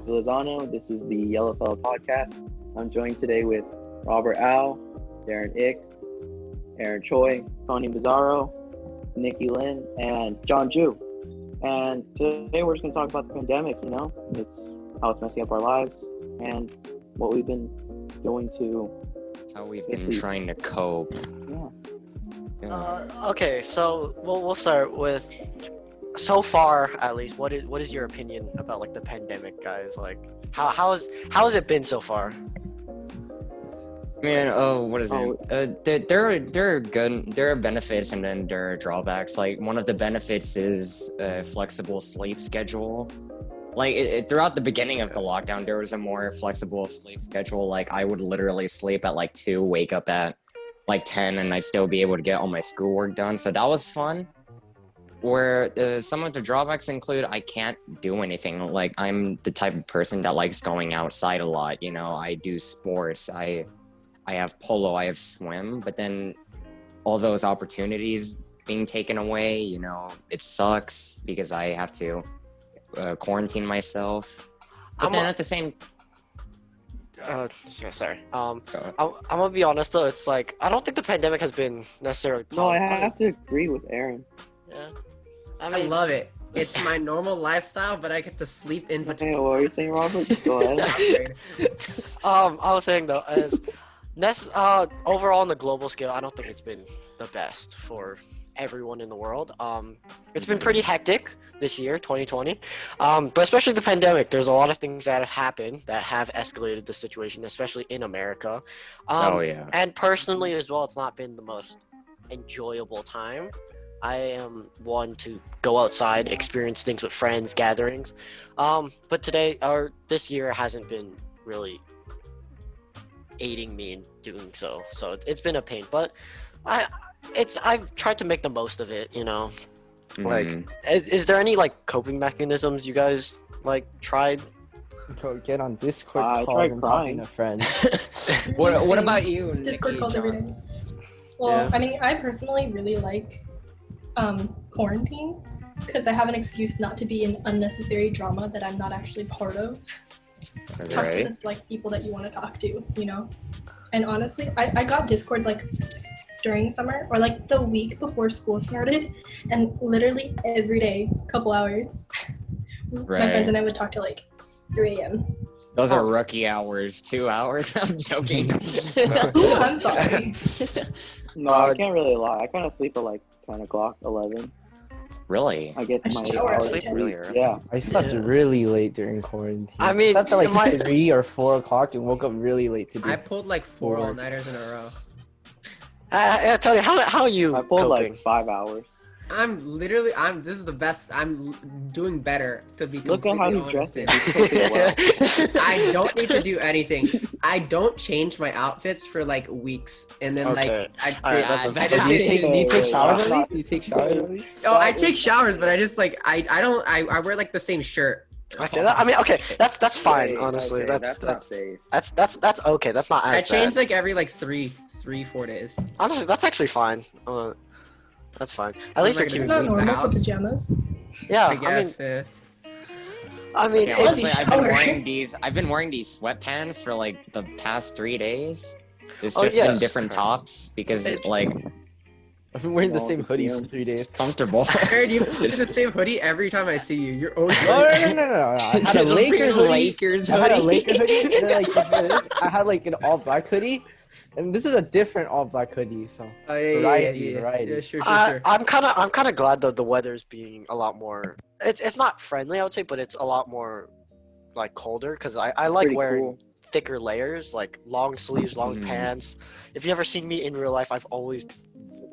Lozano. This is the Yellow Fellow Podcast. I'm joined today with Robert Al, Darren Ick, Aaron Choi, Tony Bizarro, Nikki Lin, and John Ju. And today we're just going to talk about the pandemic, it's how it's messing up our lives and what we've been doing to... How we've been trying to cope. Okay, so we'll start with, so far at least, what is your opinion about like the pandemic, guys? Like how has it been so far? Man, what is it? There are benefits and then there are drawbacks. Like one of the benefits is a flexible sleep schedule. Like throughout the beginning of the lockdown, there was a more flexible sleep schedule. Like I would literally sleep at like 2, wake up at like 10, and I'd still be able to get all my schoolwork done. So that was fun. Where some of the drawbacks include I can't do anything. Like I'm the type of person that likes going outside a lot. I do sports. I have polo, I have swim, but then all those opportunities being taken away, it sucks because I have to quarantine myself. But then at the same... sorry. I'm gonna be honest though, it's like, I don't think the pandemic has been necessarily... No, I have to agree with Aaron. Yeah. I love it. It's my normal lifestyle, but I get to sleep in between. Okay, what are you saying, Robert? Go ahead. I was saying though, overall on the global scale, I don't think it's been the best for everyone in the world. It's been pretty hectic this year, 2020. But especially the pandemic, there's a lot of things that have happened that have escalated the situation, especially in America. And personally as well, it's not been the most enjoyable time. I am one to go outside, experience things with friends, gatherings. But this year hasn't been really aiding me in doing so. So it's been a pain, but I've tried to make the most of it, Mm-hmm. Like, is there any like coping mechanisms you guys like tried? Bro, get on Discord calls and talking to friends. What about you, Discord Nikki, calls every day. John? Well, Yeah. I mean, I personally really like quarantine because I have an excuse not to be in unnecessary drama that I'm not actually part of. Talk to just like people that you want to talk to, And honestly, I got Discord like during summer or like the week before school started, and literally every day, couple hours, my friends and I would talk till like 3 a.m. Those are rookie hours. 2 hours? I'm joking. Ooh, I'm sorry. No, I can't really lie. I kind of sleep at like 10 o'clock, 11. Really? I get I my shower hours at of sleep sleep. earlier. Yeah. I slept really late during quarantine. I mean, slept at like 3 or 4 o'clock and woke up really late to do. I pulled like 4 all-nighters in a row. Tony, how are you I pulled coping? like 5 hours. This is the best. I'm doing better, to be Look at completely how he's honest. dressing. He's cooking well. I don't need to do anything. I don't change my outfits for like weeks, and then Okay. like Alright, that's a- Do you take showers at Wait, least? Do you take showers at least? Oh, I take showers, but I just like I wear like the same shirt. Okay, that's fine. Honestly, Okay, that's not safe. okay. That's not as I bad. change like every like 4 days. Honestly, that's actually fine. That's fine. At I'm least not you're keeping. gonna Not leave the normal for house. pajamas. Yeah, I guess. I mean, Okay, honestly, it's, I've been wearing these sweatpants for like the past 3 days. It's Oh, just yes. been different tops because like I've been wearing the No, same hoodie for yeah. 3 it's days. comfortable. Aaron, you wear the same hoodie every time I see you. You're always No. I had a Lakers hoodie. Lakers I had a hoodie. Lakers hoodie, and then like this, I had like an all black hoodie, and this is a different all black hoodie. So variety. Yeah, sure. I'm kind of glad that the weather's being a lot more. It's not friendly, I would say, but it's a lot more like colder because I like Pretty wearing cool. thicker layers, like long sleeves, long pants. If you ever seen me in real life,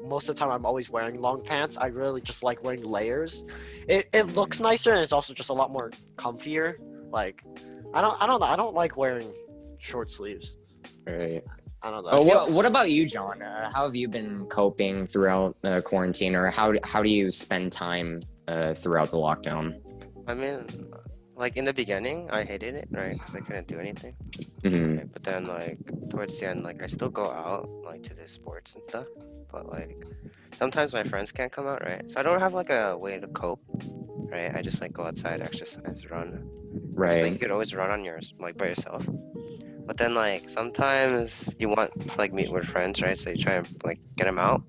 most of the time I'm always wearing long pants. I really just like wearing layers. It looks nicer and it's also just a lot more comfier. Like I don't know. I don't like wearing short sleeves. Right. I don't know. Oh, what about you, John? How have you been coping throughout quarantine, or how do you spend time throughout the lockdown? I mean, like in the beginning, I hated it, right? Because I couldn't do anything. Mm-hmm. Right? But then, like towards the end, like I still go out, like to the sports and stuff. But like sometimes my friends can't come out, right? So I don't have like a way to cope, right? I just like go outside, exercise, run, Like Right. you could always run on yours, like by yourself. But then like sometimes you want to like meet with friends, right? So you try and like get them out,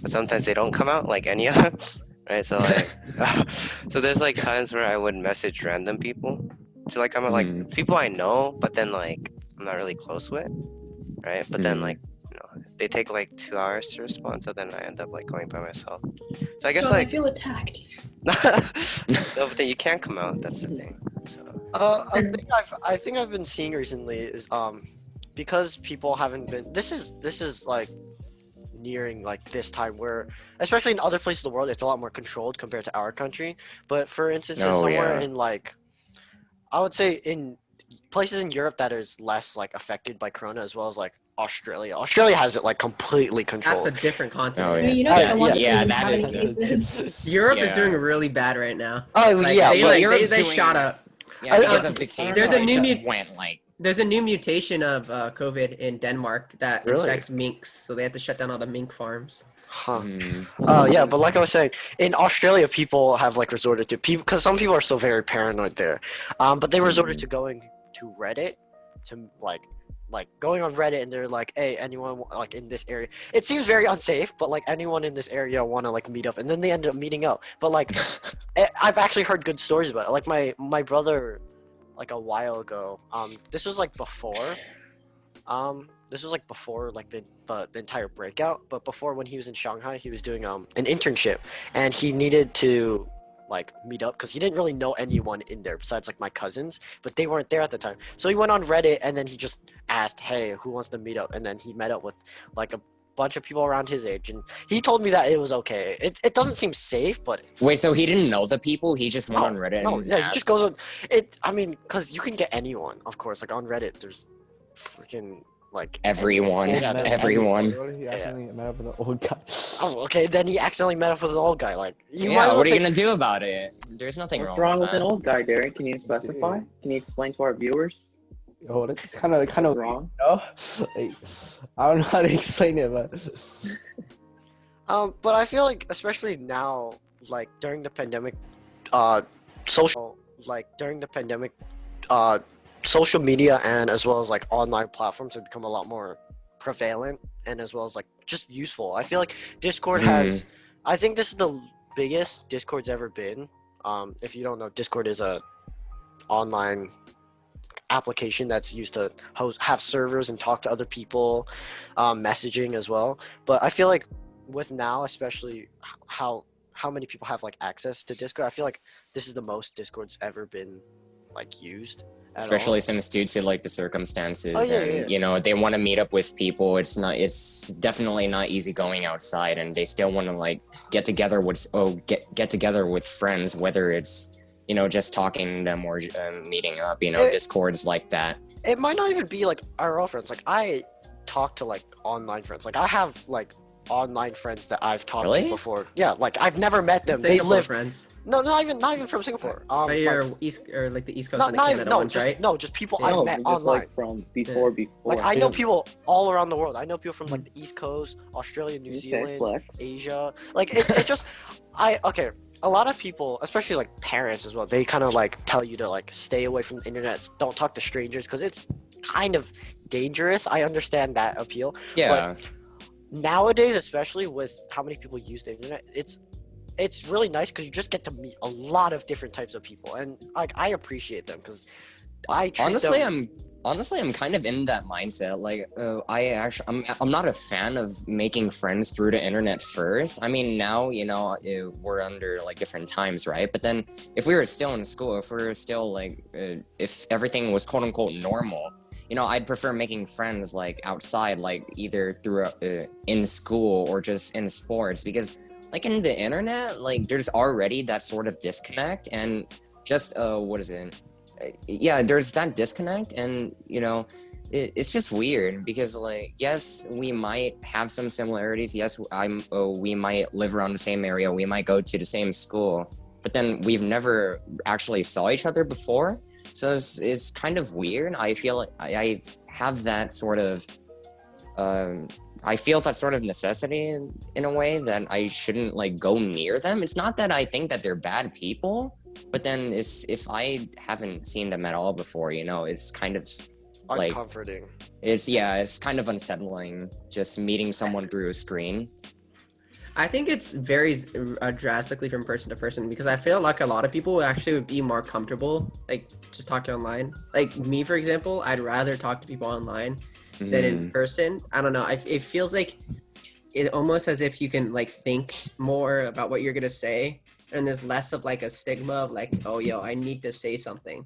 but sometimes they don't come out, like any of them, right? So like, so there's like times where I would message random people to like come out, like people I know, but then like I'm not really close with, right? But then like they take like 2 hours to respond, so then I end up like going by myself. So I guess John, I like feel attacked. no, but then you can't come out. That's the thing. So I think I've been seeing recently is because people haven't been. This is like nearing like this time where, especially in other places of the world, it's a lot more controlled compared to our country. But for instance, Oh, somewhere yeah. in like, I would say in places in Europe that is less like affected by Corona, as well as like Australia. Australia has it like completely That's controlled. a different continent. Oh, I yeah. mean, you know, Yeah, Taiwan yeah, isn't even that having is- cases. Europe is Yeah. doing really bad right now. Oh Like, yeah, they, but like, Europe's they doing- shot up. Yeah, because I- of the cases, There's a it new just mut- went like. There's a new mutation of COVID in Denmark that Really? infects minks, so they have to shut down all the mink farms. huh. mm, Yeah, but like I was saying, in Australia, people have like resorted to people because some people are still very paranoid there. But they resorted to going to Reddit, to like going on Reddit, and they're like, "Hey, anyone like in this area?" It seems very unsafe, but like anyone in this area want to like meet up, and then they end up meeting up. But like, I've actually heard good stories about it. Like my brother, like a while ago. This was like before. This was like before like the entire breakout, but before when he was in Shanghai, he was doing an internship, and he needed to like meet up because he didn't really know anyone in there besides like my cousins, but they weren't there at the time. So he went on Reddit and then he just asked, "Hey, who wants to meet up?" And then he met up with like a bunch of people around his age, and he told me that it was okay. It doesn't seem safe, but Wait, so he didn't know the people? He just went on Reddit no, and yeah, he asked? just goes on it. I mean, because you can get anyone, of course. Like on Reddit, there's freaking like Everyone. Yeah, Met that's- everyone. What if he accidentally met up with an old guy? Oh, okay. Then he accidentally met up with an old guy. Like, you might as Yeah, well what are you take- gonna do about it? There's nothing What's wrong wrong with that. an old guy, Darren? Can you specify? Can you explain to our viewers Oh, it's kind of what's wrong? you know? Like, I don't know how to explain it, but But I feel like, especially now, like during the pandemic, social media and as well as like online platforms have become a lot more prevalent and as well as like just useful. I feel like Discord has. I think this is the biggest Discord's ever been. If you don't know, Discord is a online application that's used to have servers and talk to other people, messaging as well. But I feel like with now, especially how many people have like access to Discord, I feel like this is the most Discord's ever been like used. at Especially all. since due to like the circumstances Oh, yeah, and yeah. you know they want to meet up with people. It's definitely not easy going outside, and they still want to like get together with friends, whether it's just talking to them or meeting up. Discords like that. It might not even be like IRL friends. Like I talk to like online friends. Like I have like online friends that I've talked Really? to before. Yeah, like I've never met them. They Singapore live friends. no, not even from Singapore. But Like, you're east or like the East Coast not, and the not Canada even, no, ones, just, right? no, just people Yeah. I No, met just online. like from before. Like I know Yeah. people all around the world. I know people from like the East Coast, Australia, New Okay, Zealand, flex. Asia. Like it just okay. A lot of people, especially like parents as well, they kind of like tell you to like stay away from the internet. Don't talk to strangers because it's kind of dangerous. I understand that appeal. Yeah. Nowadays, especially with how many people use the internet, it's really nice because you just get to meet a lot of different types of people, and like I appreciate them because I treat Honestly, I'm kind of in that mindset. Like, I'm not a fan of making friends through the internet first. I mean, now, we're under like different times, right? But then if we were still in school, if we were still like, if everything was quote unquote normal, I'd prefer making friends like outside, like either through in school or just in sports, because like in the internet, like there's already that sort of disconnect and just, what is it? Yeah, there's that disconnect, and it's just weird because like yes, we might have some similarities. Yes, we might live around the same area, we might go to the same school, but then we've never actually saw each other before. So it's kind of weird. I feel like I have that sort of I feel that sort of necessity in a way that I shouldn't like go near them. It's not that I think that they're bad people, But then if I haven't seen them at all before, it's kind of like Uncomforting. it's kind of unsettling just meeting someone through a screen. I think it's varies drastically from person to person because I feel like a lot of people actually would be more comfortable like just talking online. Like me, for example, I'd rather talk to people online than in person. I don't know. It feels like it almost as if you can like think more about what you're gonna say, and there's less of like a stigma of like, oh, yo, I need to say something.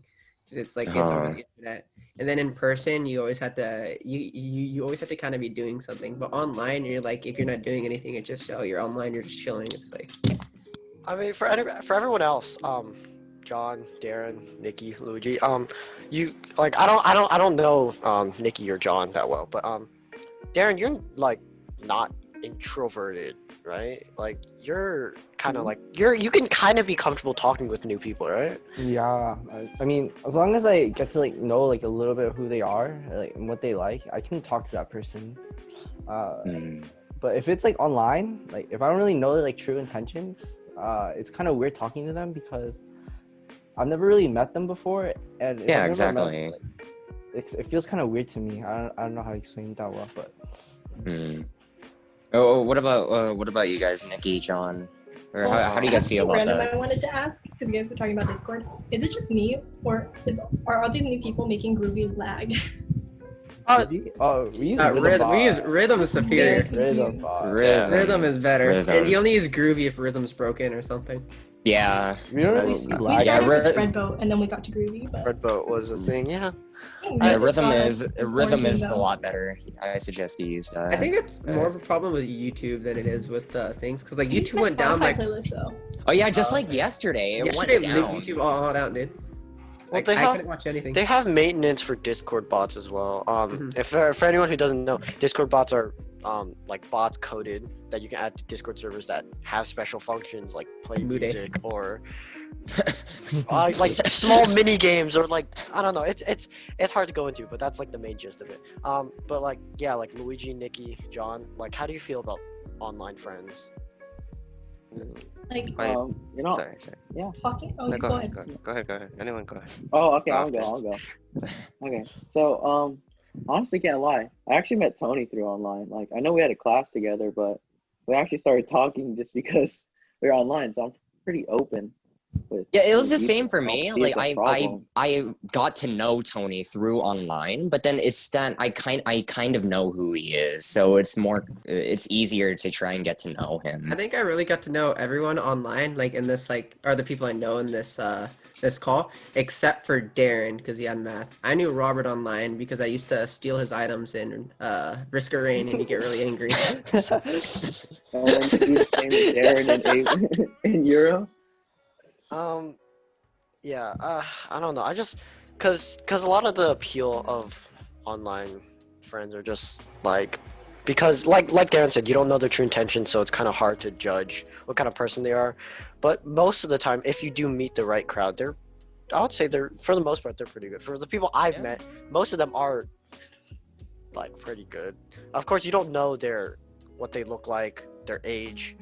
It's like it's over the internet. And then in person, you always have to you always have to kind of be doing something. But online, you're like, if you're not doing anything, it's just you're online, you're just chilling. It's like, I mean, for everyone else, John, Darren, Nikki, Luigi, you like I don't know Nikki or John that well, but Darren, you're like not introverted, right? Like you're kind of like you can kind of be comfortable talking with new people, right? Yeah, I mean, as long as I get to like know like a little bit of who they are, like and what they like, I can talk to that person. But if it's like online, like if I don't really know their like true intentions, it's kind of weird talking to them because I've never really met them before, and if I've never Exactly. met, it feels kind of weird to me. I don't know how to explain it that well, but. Oh, what about you guys, Nikki, John? Or how do you guys feel about random that? I wanted to ask because you guys were talking about Discord. Is it just me, or are all these new people making Groovy lag? We use rhythm is superior. Rhythm. Rhythm is better. Rhythm. And you only use Groovy if rhythm's broken or something. Yeah. We don't really see We lag. started with Redboat and then we got to Groovy, but Redboat was a thing, yeah. Rhythm is a lot better. I suggest you use that. I think it's more of a problem with YouTube than it is with things, because like YouTube went Spotify down like playlist though. Oh yeah, just like yesterday, it went yesterday. down. YouTube all out, dude. Well, Like, I couldn't watch anything. They have maintenance for Discord bots as well. If for anyone who doesn't know, Discord bots are like bots coded that you can add to Discord servers that have special functions like play Mood. music or like small mini games or like I don't know. It's hard to go into, but that's like the main gist of it. But like yeah, like Luigi, Nikki, John, like how do you feel about online friends? Like Sorry. Yeah. talking. Oh, No, go ahead. Go ahead. Anyone go ahead. Oh, okay. Go I'll after. go. Okay. So, honestly, can't lie. I actually met Tony through online. Like, I know we had a class together, but we actually started talking just because we were online. So I'm pretty open with. Yeah, it was the with same youth. for I don't me. see it Like as a problem. I got to know Tony through online, but then it's that I kind of know who he is, so it's easier to try and get to know him. I think I really got to know everyone online, like in this, like, are the people I know in this this call, except for Darren because he had math. I knew Robert online because I used to steal his items in Risk of Rain, and he'd get really angry. And then you same Darren in Euro. Yeah, I don't know. I just, cause a lot of the appeal of online friends are just like, because like Darren said, you don't know their true intentions, so it's kind of hard to judge what kind of person they are. But most of the time, if you do meet the right crowd, I would say for the most part, they're pretty good. For the people I've met, most of them are like pretty good. Of course, you don't know what they look like, their age.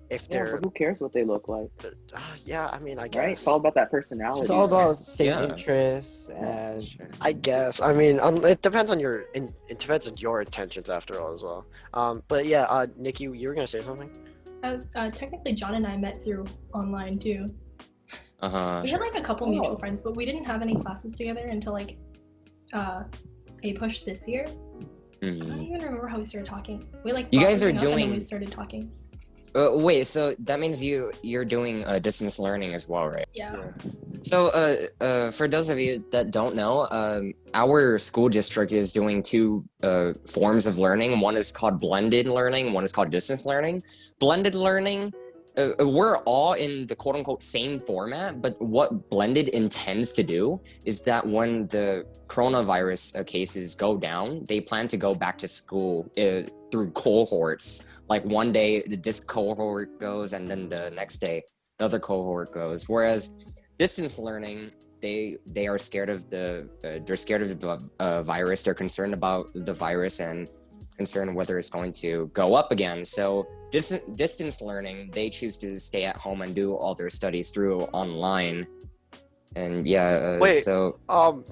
If Yeah, they're but who cares what they look like, yeah, I mean, I guess. right? It's all about that personality. It's all about same Yeah. interests and I guess. I mean, it depends on your intentions after all as well. But yeah, Nikki, you were gonna say something? Technically, John and I met through online too. Uh-huh. We had like a couple mutual friends, but we didn't have any classes together until like a push this year. I don't even remember how we started talking. We like You guys are and then doing- we started talking. Wait, so that means you're doing distance learning as well, right? Yeah. So, for those of you that don't know, our school district is doing two forms of learning. One is called blended learning. One is called distance learning. Blended learning, we're all in the quote-unquote same format, but what blended intends to do is that when the coronavirus cases go down, they plan to go back to school through cohorts. Like one day this cohort goes, and then the next day the other cohort goes. Whereas distance learning, they are scared of the virus. They're concerned about the virus and concerned whether it's going to go up again. So distance learning, they choose to stay at home and do all their studies through online. And yeah, Wait, so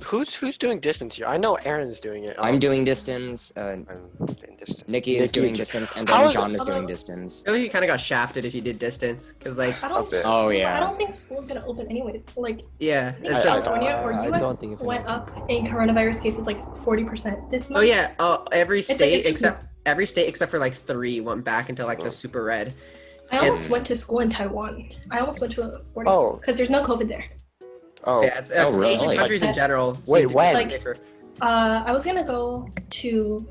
who's doing distance here? I know Aaron's doing it. I'm doing distance. I'm doing distance. Nikki is Nikki doing is- distance, and How then is it- John is doing distance. I feel like you kind of got shafted if you did distance, because like, I don't. bit. Oh, I yeah. don't think school's gonna open anyways. Like, yeah. I think It's, California or I don't US think it's went gonna up in coronavirus cases like 40% this month. oh yeah. Every like, state it's just- every state except for like 3 went back into like the super red. I almost went to school in Taiwan. I almost went to a boarding school because there's no COVID there. Oh, Yeah, it's Oh, really? Asian countries in general. Wait, seem to be when? safer. I was gonna go to,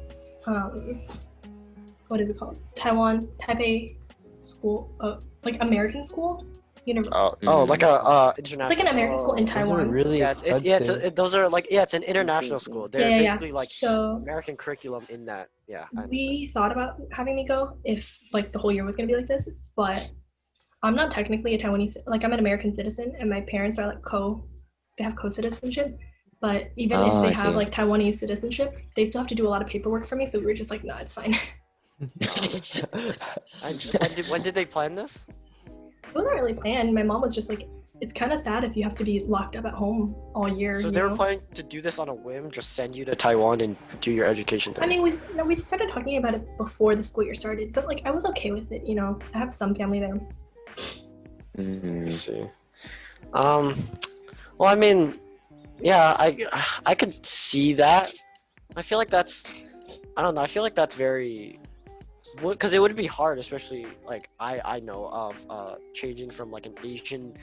what is it called? Taipei school, like American school, university. like a international. It's like an American school in Those are Taiwan. really Yeah, those are like it's an international school. They're Yeah. basically like So American curriculum in that. Yeah. I understand. we thought about having me go if like the whole year was gonna be like this, but I'm not technically a Taiwanese. Like I'm an American citizen, and my parents are like they have co-citizenship. But even Oh, I if they see. have like Taiwanese citizenship, they still have to do a lot of paperwork for me. So we were just like, no, it's fine. And when did they plan this? It wasn't really planned. My mom was just like, it's kind of sad if you have to be locked up at home all year. So you they were know? planning to do this on a whim, just send you to Taiwan and do your education there. I mean, we started talking about it before the school year started, but like I was okay with it. You know, I have some family there. I see. Well, I mean, yeah, I could see that. I feel like that's, I don't know. I feel like that's very, because it would be hard, especially like I know of changing from like an Asian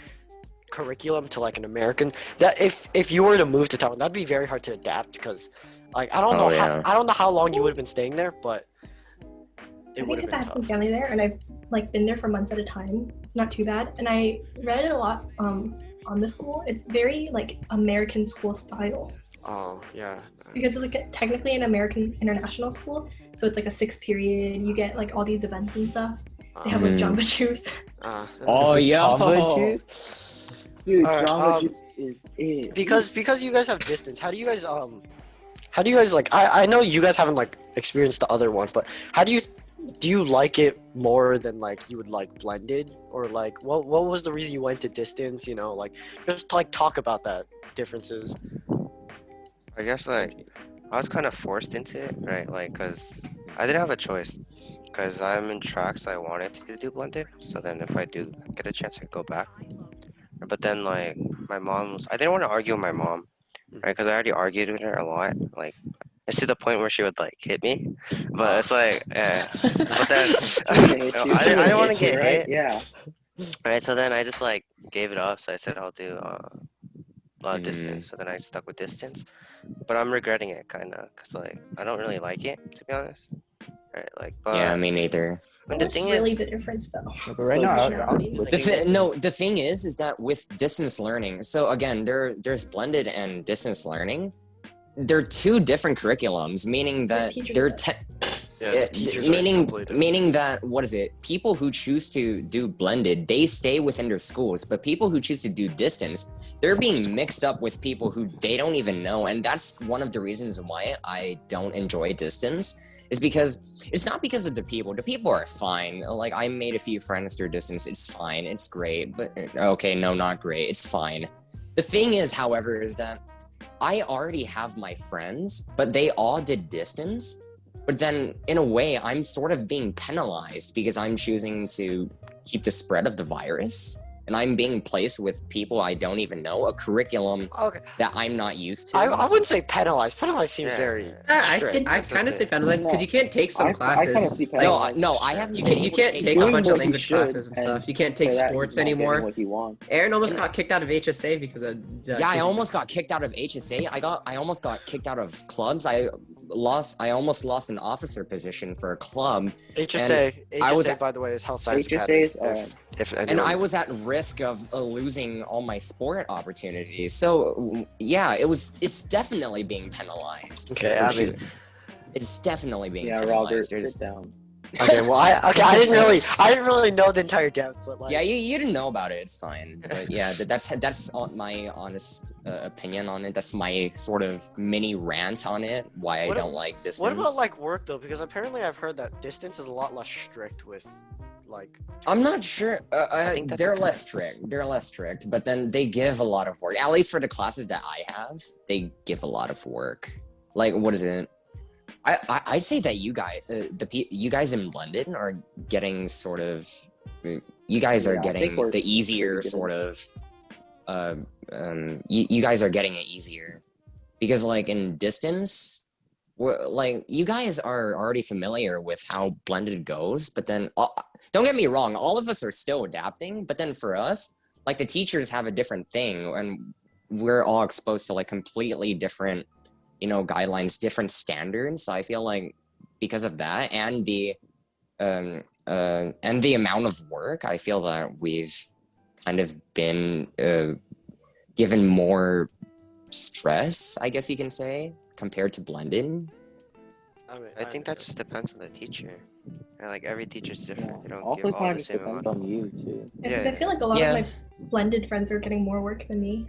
curriculum to like an American. That if you were to move to Taiwan, that'd be very hard to adapt because like I don't know yeah. I don't know how long you would have been staying there, but I it would think have because I been have some tough. family there, and I've like been there for months at a time. It's not too bad, and I read a lot on the school. It's very like American school style Oh yeah. because it's like technically an American international school, so it's like a 6 period. You get like all these events and stuff. They have like Mm. Jamba Juice. Oh yeah. Jamba Juice? Dude, Alright, Jamba Juice is it. because you guys have distance, how do you guys like I know you guys haven't like experienced the other ones, but how do you like it more than like you would like blended, or like what was the reason you went to distance, you know, like just like talk about that differences. I guess like I was kind of forced into it, right? Like, cause I didn't have a choice, cause I'm in track, so I wanted to do blended. So then if I do get a chance, I go back. But then like I didn't want to argue with my mom, right? Cause I already argued with her a lot. Like it's to the point where she would like hit me, but it's like, but then I didn't want to get right? hit. Yeah. Right, so then I just like gave it up. So I said I'll do distance. So then I stuck with distance, but I'm regretting it kind of because like I don't really like it, to be honest. Right, like but Yeah, me neither. when the What's thing really is, the difference though? But right now, The thing is that with distance learning, so again, there's blended and distance learning. They're two different curriculums, meaning that teachers they're are- Yeah, the teachers are completely different. meaning that what is it? People who choose to do blended, they stay within their schools, but people who choose to do distance, they're being mixed up with people who they don't even know, and that's one of the reasons why I don't enjoy distance. Is because it's not because of the people. The people are fine. Like I made a few friends through distance. It's fine. It's great. But okay, no, not great. It's fine. The thing is, however, is that I already have my friends, but they all did distance. But then, in a way, I'm sort of being penalized because I'm choosing to keep the spread of the virus. And I'm being placed with people I don't even know, a curriculum Okay, that I'm not used to. I wouldn't say penalized. Penalized seems Yeah. very I strict. kind of say penalized because you can't take some I classes. kind of see No, penalized. no, I haven't You been can't able to take a Doing bunch of what you language should, classes and stuff. You can't take For that, sports he's not getting anymore. what he wants. Aaron almost got kicked out of HSA because of Yeah, I almost got kicked out of HSA. I almost got kicked out of clubs. I almost lost an officer position for a club, HSA, I was HSA at- by the way, is Health Science HSAs Academy. are- If and anyone- I was at risk of losing all my sport opportunities. So yeah, it's definitely being penalized. Okay, I mean- it's definitely being Yeah, Robert, penalized. sit down. Okay, well, I didn't really know the entire depth, but like. Yeah, you didn't know about it. It's fine. But yeah, that's my honest opinion on it. That's my sort of mini rant on it. Why I don't like distance. What about like work though? Because apparently I've heard that distance is a lot less strict with, like. I'm not sure. I think that They're less strict. They're less strict, but then they give a lot of work. At least for the classes that I have, they give a lot of work. Like, what is it? I'd say that you guys in London are getting sort of, you guys are getting the easier sort of, you guys are getting it easier, because like in distance, like you guys are already familiar with how blended goes, but then don't get me wrong, all of us are still adapting, but then for us, like the teachers have a different thing, and we're all exposed to like completely different, guidelines, different standards. So I feel like because of that and the amount of work, I feel that we've kind of been given more stress, I guess you can say, compared to blended. I think that just depends on the teacher. Like every teacher's different. They don't Also, give all kind the of same depends amount. on you too. Because I feel like a lot of my blended friends are getting more work than me.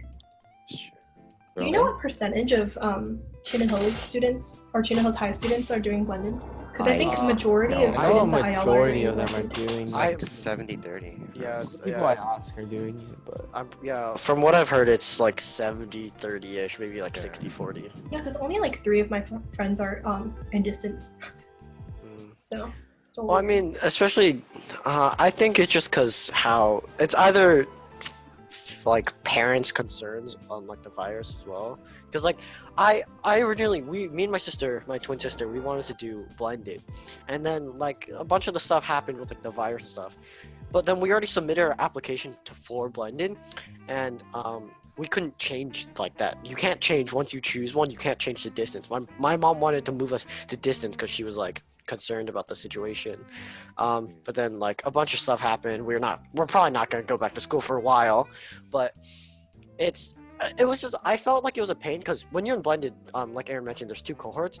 Do you know what percentage of Chinaho's students or Chinaho's high students are doing blended? Because I think majority of I know a students at IL majority are of them are blended. doing. It's like 70-30. Yeah, The people I ask are doing it, but from what I've heard, it's like 70-30-ish, maybe like 60-40. Yeah, because only like 3 of my friends are in distance. So. it's a Well, I lot. mean, especially, I think it's just because how it's either like parents' concerns on like the virus as well. Because like I originally, me and my sister, my twin sister, we wanted to do blended, and then like a bunch of the stuff happened with like the virus and stuff. But then we already submitted our application for blended, and we couldn't change like that. You can't change once you choose one. You can't change the distance. My mom wanted to move us to distance because she was like concerned about the situation. But then like a bunch of stuff happened. We're probably not going to go back to school for a while, but it was just, I felt like it was a pain because when you're in blended, like Aaron mentioned, there's 2 cohorts.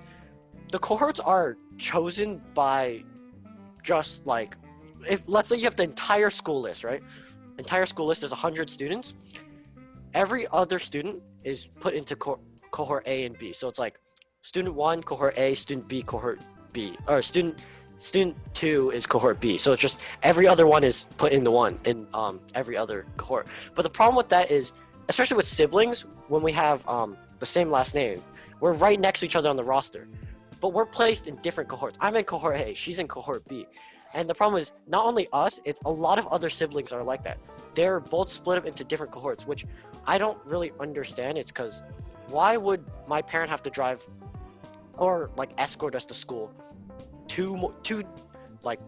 The cohorts are chosen by just like, if let's say you have the entire school list, right? Entire school list is 100 students. Every other student is put into cohort A and B. So it's like student 1, cohort A, student B, cohort B, or student 2 is cohort B. So it's just every other one is put in every other cohort. But the problem with that is, especially with siblings, when we have the same last name, we're right next to each other on the roster, but we're placed in different cohorts. I'm in cohort A, she's in cohort B. And the problem is not only us, it's a lot of other siblings are like that. They're both split up into different cohorts, which I don't really understand. It's because why would my parent have to drive or like escort us to school two like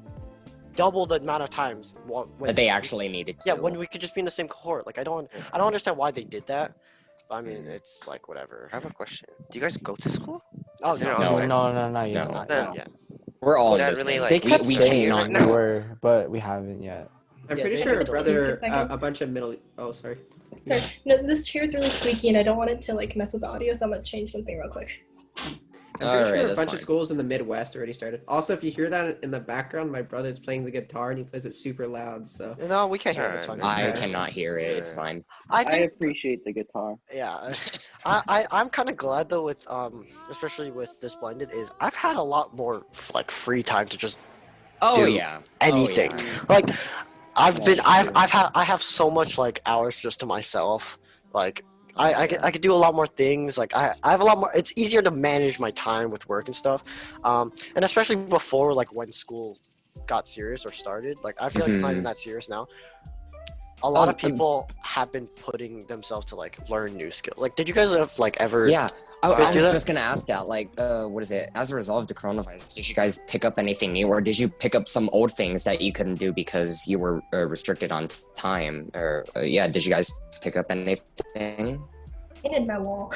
double the amount of times that they actually needed to? Yeah, when we could just be in the same cohort. Like I don't understand why they did that. But I mean, it's like whatever. I have a question. Do you guys go to school? Oh Is it no, online? no, yeah. No. not yet. We're all in That this. really, They like, kept we saying cannot we were, but we haven't yet. I'm Yeah, pretty they sure have a to brother, leave. a bunch of middle. Oh, sorry. Sorry, no, this chair is really squeaky and I don't want it to like mess with the audio, so I'm gonna change something real quick. I'm pretty Alright, sure a that's bunch fine. of schools in the Midwest already started. Also, if you hear that in the background, my brother's playing the guitar and he plays it super loud. So No, we can't hear it. It's fine. I Okay. cannot hear it. It's fine. I I think appreciate the guitar. yeah, I'm kind of glad though with especially with this blended is I've had a lot more like free time to just Oh do yeah. anything. Oh, yeah. Like That's true. I have so much like hours just to myself. Like I could do a lot more things. Like I have a lot more. It's easier to manage my time with work and stuff. And especially before like when school got serious or started. Like I feel like it's not even that serious now. A lot of people have been putting themselves to like learn new skills. Like, did you guys have like ever? Yeah. I guys do was that? just gonna ask that. Like, what is it? As a result of the coronavirus, did you guys pick up anything new, or did you pick up some old things that you couldn't do because you were restricted on time? Or yeah, did you guys pick up anything? Painted my wall,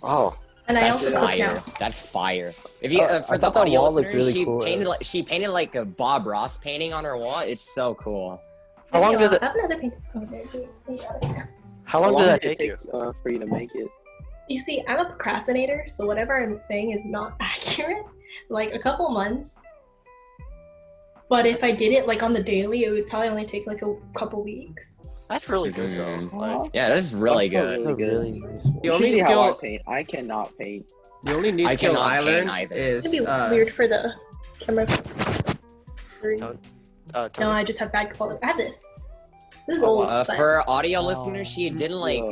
Oh, and I That's also cook fire. now. That's fire. If you I for the thought that audio wall looked listeners, really cool. she painted like a Bob Ross painting on her wall. It's so cool. how long did I it? have another paint. Oh, there's it. How long did that did it take you? for you to make it? You see, I'm a procrastinator, so whatever I'm saying is not accurate. Like a couple months, But if I did it like on the daily, it would probably only take like a couple weeks. That's really good though. Like, Yeah, that is really That's good. really That's a good. really nice one. The You only should see how I skill, paint. I cannot paint. the only new I skill cannot I paint learned either. is It'd be weird for the camera. Tony. No, I just have bad quality. I have this. This is old. but- For audio listeners, she did like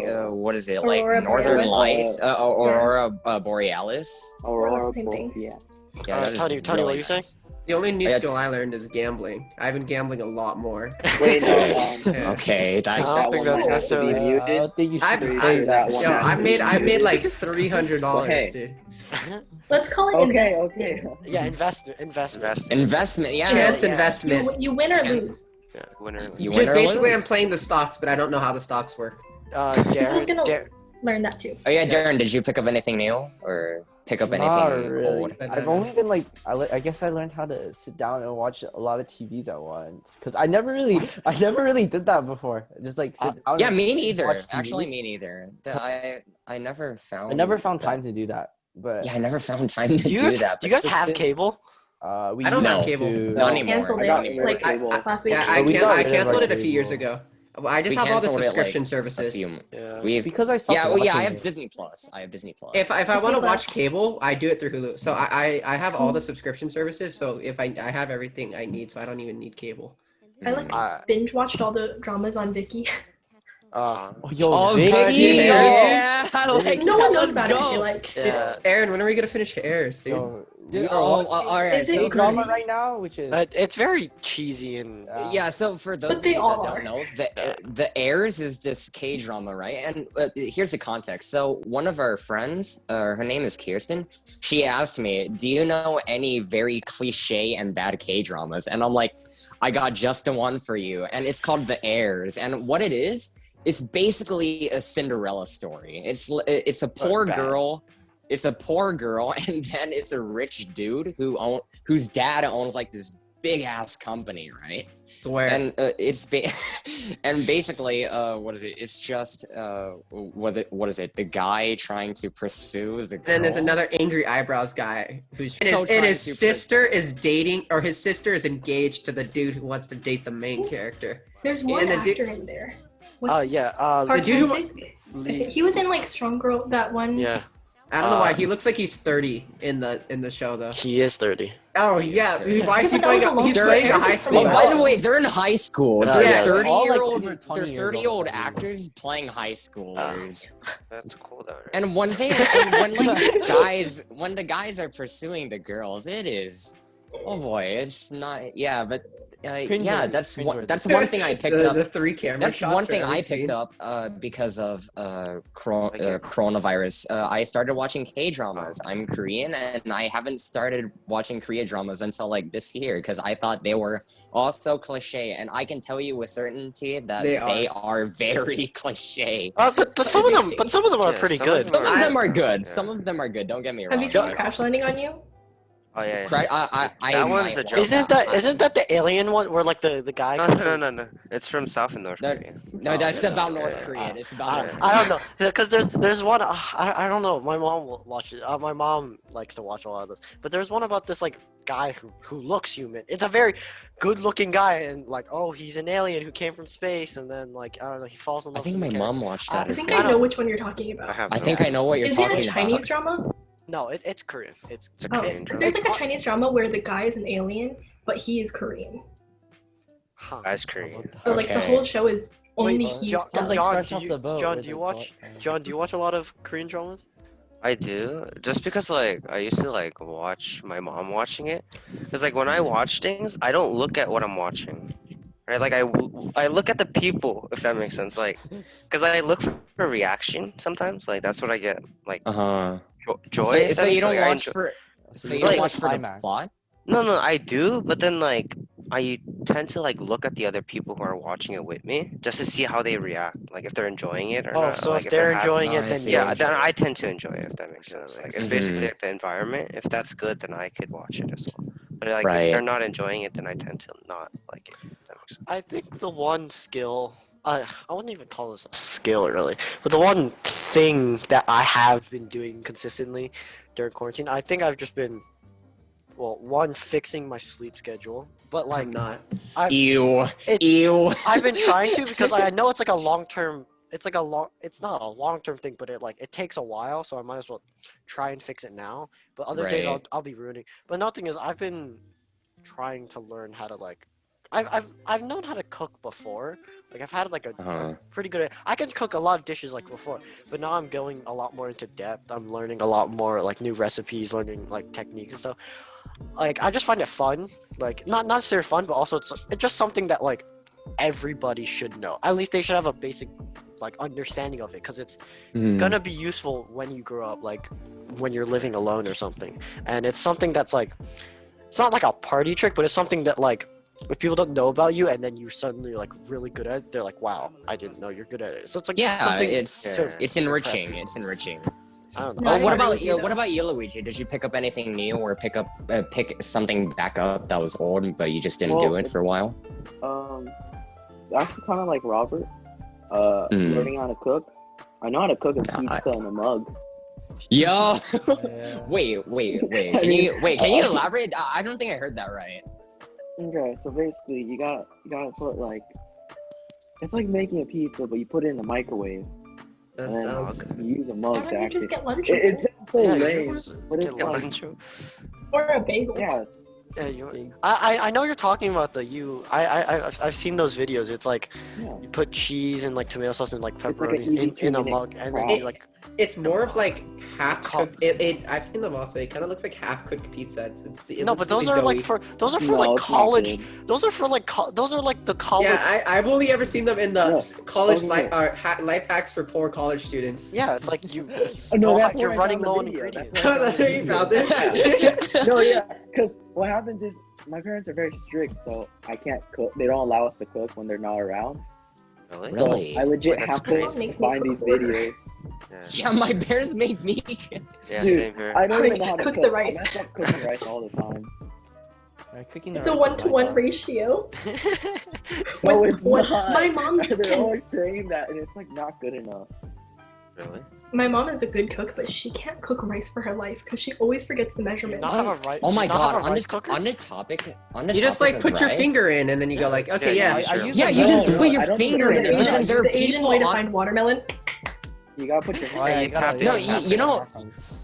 what is it like Aurora Northern Borealis. Lights, Aurora Borealis. Aurora, Same thing. yeah. Yeah, that is Tony, what really are you saying? nice. the only new I- skill I learned is gambling. I've been gambling a lot more. Wait, no. Yeah. Okay, I that's don't think that's necessarily- be muted. I don't think you should I've, say I- that. one yo, has I to made be I made muted. like $300, Okay. dude. Let's call it Okay, investing. okay. Yeah, investment. investment. Yeah, Chance yeah. investment. You win or lose. Yeah, winner. You Dude, win or basically, I'm lose. playing the stocks, but I don't know how the stocks work. I was Darren, gonna learn that too. Oh yeah, Darren, did you pick up anything new or pick up Not anything really. old? I've only been like, I guess I learned how to sit down and watch a lot of TVs at once. Cause I never really did that before. Just like sit down. Yeah, and me neither. watch TV. Actually, me neither. I never found. I never found that. time to do that. But Yeah, I never found time to do you do guys, that. do you guys but have it's- cable? we I don't have used cable. to- Not anymore. Canceled I it got rid of like cable. last week. Yeah, But we got I rid of canceled our it a few years cable. ago. I just We have all the canceled it, like, subscription a services. few. Yeah. We've because I stopped yeah, well, yeah. I watching have it. Disney Plus. I have Disney Plus. If I want to Disney watch Plus. cable, I do it through Hulu. So I have all the subscription services. So if I have everything I need, so I don't even need cable. I like Uh, binge watched all the dramas on Viki. uh, Oh, yo, Oh, Vicky, Vicky, yo. yeah, I like No that. one knows Let's about it. I go. feel like. yeah. Aaron, when are we gonna finish Airs, dude? Yo, Dude, we are oh, watching all right. Is it So good? drama right now, which is It's very cheesy and yeah, so for those of they you that all don't are. know, the Heirs is this K drama, right? And here's the context. So one of our friends, her name is Kirsten. She asked me, "Do you know any very cliche and bad K dramas?" And I'm like, "I got just the one for you." And it's called The Heirs. And what it is, it's basically a Cinderella story. It's a poor bad. girl. It's a poor girl, and then it's a rich dude whose dad owns like this big ass company, right? Swear. And and basically, what is it? It's just what is it? The guy trying to pursue the girl. Then there's another angry eyebrows guy who's So and trying his to sister is dating, or his sister is engaged to the dude who wants to date the main character. There's one And the dude- actor in there. yeah. Park the dude who- Chan-sik? He was in like Strong Girl, that one. Yeah. I don't know why he looks like he's 30 in the show though. He is 30. Oh yeah, why is he But that was playing? a long He's time playing a ago. high Oh, school. by the way, they're in high school. Yeah, They're yeah. 30-year-old, All, like, 20 they're years 30-year-old old. actors playing high schoolers. That's cool though. Right? And one thing, and when the guys are pursuing the girls, it is, oh boy, it's not. Yeah, but yeah, that's one thing I picked up. The three camera That's shots one for thing I every picked scene. up because of coronavirus. I started watching K dramas. I'm Korean, and I haven't started watching Korean dramas until like this year because I thought they were also cliche, and I can tell you with certainty that they are very cliche. But some of them are Yeah, pretty some good. of Some of them are good. Yeah. Some of them are good. Don't get me wrong. Have you seen Crash Landing on You? Oh yeah. That one's a joke. Isn't that the alien one where like the guy? No. It's from South and North No, Korea. No, that's yeah, about yeah, North yeah. Korean. It's about North I don't know because there's one I don't know. My mom will watch it. My mom likes to watch a lot of this. But there's one about this like guy who looks human. It's a very good looking guy and like he's an alien who came from space and then like I don't know he falls in I love. think with my the mom watched that I as think well. I know which one you're talking I about. have. I no think I idea. know what you're Is it a talking Chinese about. drama? No, it's Korean. It's It's a Oh, Korean because drama. there's like a Chinese drama where the guy is an alien, but he is Korean. huh. That's Korean. So like the Okay. whole show is only Wait, he's John, done. like John, Fresh do Off you, the Boat John, with do you the watch? boat. John, do you watch a lot of Korean dramas? I do, just because like I used to like watch my mom watching it, because like when I watch things, I don't look at what I'm watching, right? Like I look at the people, if that makes sense. Like, because I look for reaction sometimes. Like that's what I get. Like Uh-huh. joy. So, if so that you makes- don't like, I watch enjoy- for so you Like- don't watch for the Climax. plot? No, I do, but then like I tend to like look at the other people who are watching it with me just to see how they react, like if they're enjoying it or Oh, not. so like, if they're happy. enjoying Oh, it, I then see. you'll Yeah, enjoy then it. I tend to enjoy it, if that makes sense. Like it's basically like the environment. If that's good, then I could watch it as well. But like Right. if they're not enjoying it, then I tend to not like it. If that makes sense. I think the one skill, I wouldn't even call this a skill really, but the one thing that I have been doing consistently during quarantine, I think I've just been well, one, fixing my sleep schedule, but like I'm not. Ew. It's- Ew. I've been trying to because I know it's like a long term. It's like it's not a long term thing, but it takes a while, so I might as well try and fix it now. But other days Right. I'll be ruining. But another thing is I've been trying to learn how to like. I've known how to cook before. Like I've had like a pretty good. I can cook a lot of dishes like before, but now I'm going a lot more into depth. I'm learning a lot more like new recipes, learning like techniques and stuff. Like I just find it fun. Like not necessarily fun, but also it's just something that like everybody should know. At least they should have a basic like understanding of it, because it's gonna be useful when you grow up, like when you're living alone or something. And it's something that's like, it's not like a party trick, but it's something that like if people don't know about you and then you suddenly like really good at it, they're like, wow, I didn't know you're good at it. So it's like something it's enriching. It's enriching. I don't know. No, Oh, I what agree about with you, what about you, Luigi? Did you pick up anything new or pick something back up that was old but you just didn't do it for a while? It's actually kind of like Robert. Learning how to cook. I know how to cook a pizza in a mug. Yo, Yeah. wait. Can you elaborate? I don't think I heard that right. Okay, so basically you gotta put like, it's like making a pizza, but you put it in the microwave. That And then sounds. you use a mug Why to don't you actually. just get lunch It sounds so Yeah, lame, but it's get like, lunch. or a bagel? yeah, Yeah, I know you're talking about I've seen those videos. It's like yeah. you put cheese and like tomato sauce and like like an pepperoni easy in a 2-minute mug, and then craft. you like It's more of like half Co- cooked. I've seen them also. It kind of looks like half cooked pizza. It no, looks but those really are like doughy. those are for No, like it's not college. good. Those are for like those are like the college. Yeah, I've only ever seen them in the No, college okay. life hacks for poor college students. Yeah, it's like you. Oh, no, that's you're where I running found the low on video. ingredients. That's where you found this. No, yeah, because what happens is my parents are very strict, so I can't cook. They don't allow us to cook when they're not around. Really? Really? I legit That's have crazy. to Makes me find these cook for her. videos. Yeah, my parents make me. Yeah, Dude, same here. I don't Like, even know how to cook cook. the rice. I mess up cooking rice all the time. Cooking the It's a rice is my 1-to-1 job. ratio. No, it's When not. my mom They're can. always saying that, and it's like not good enough. Really? My mom is a good cook, but she can't cook rice for her life because she always forgets the measurements. Not have a rice. Oh my not god! have a On rice the cooker? topic. You just like of put your rice- finger in, and then you go like, okay, Yeah, yeah. yeah, sure. Yeah, you No, just no, put your I don't think finger in they're it, and then there are the Asian people way to on. find watermelon. You gotta put your Oh, yeah, you you gotta- tap it, No, tap you it. know,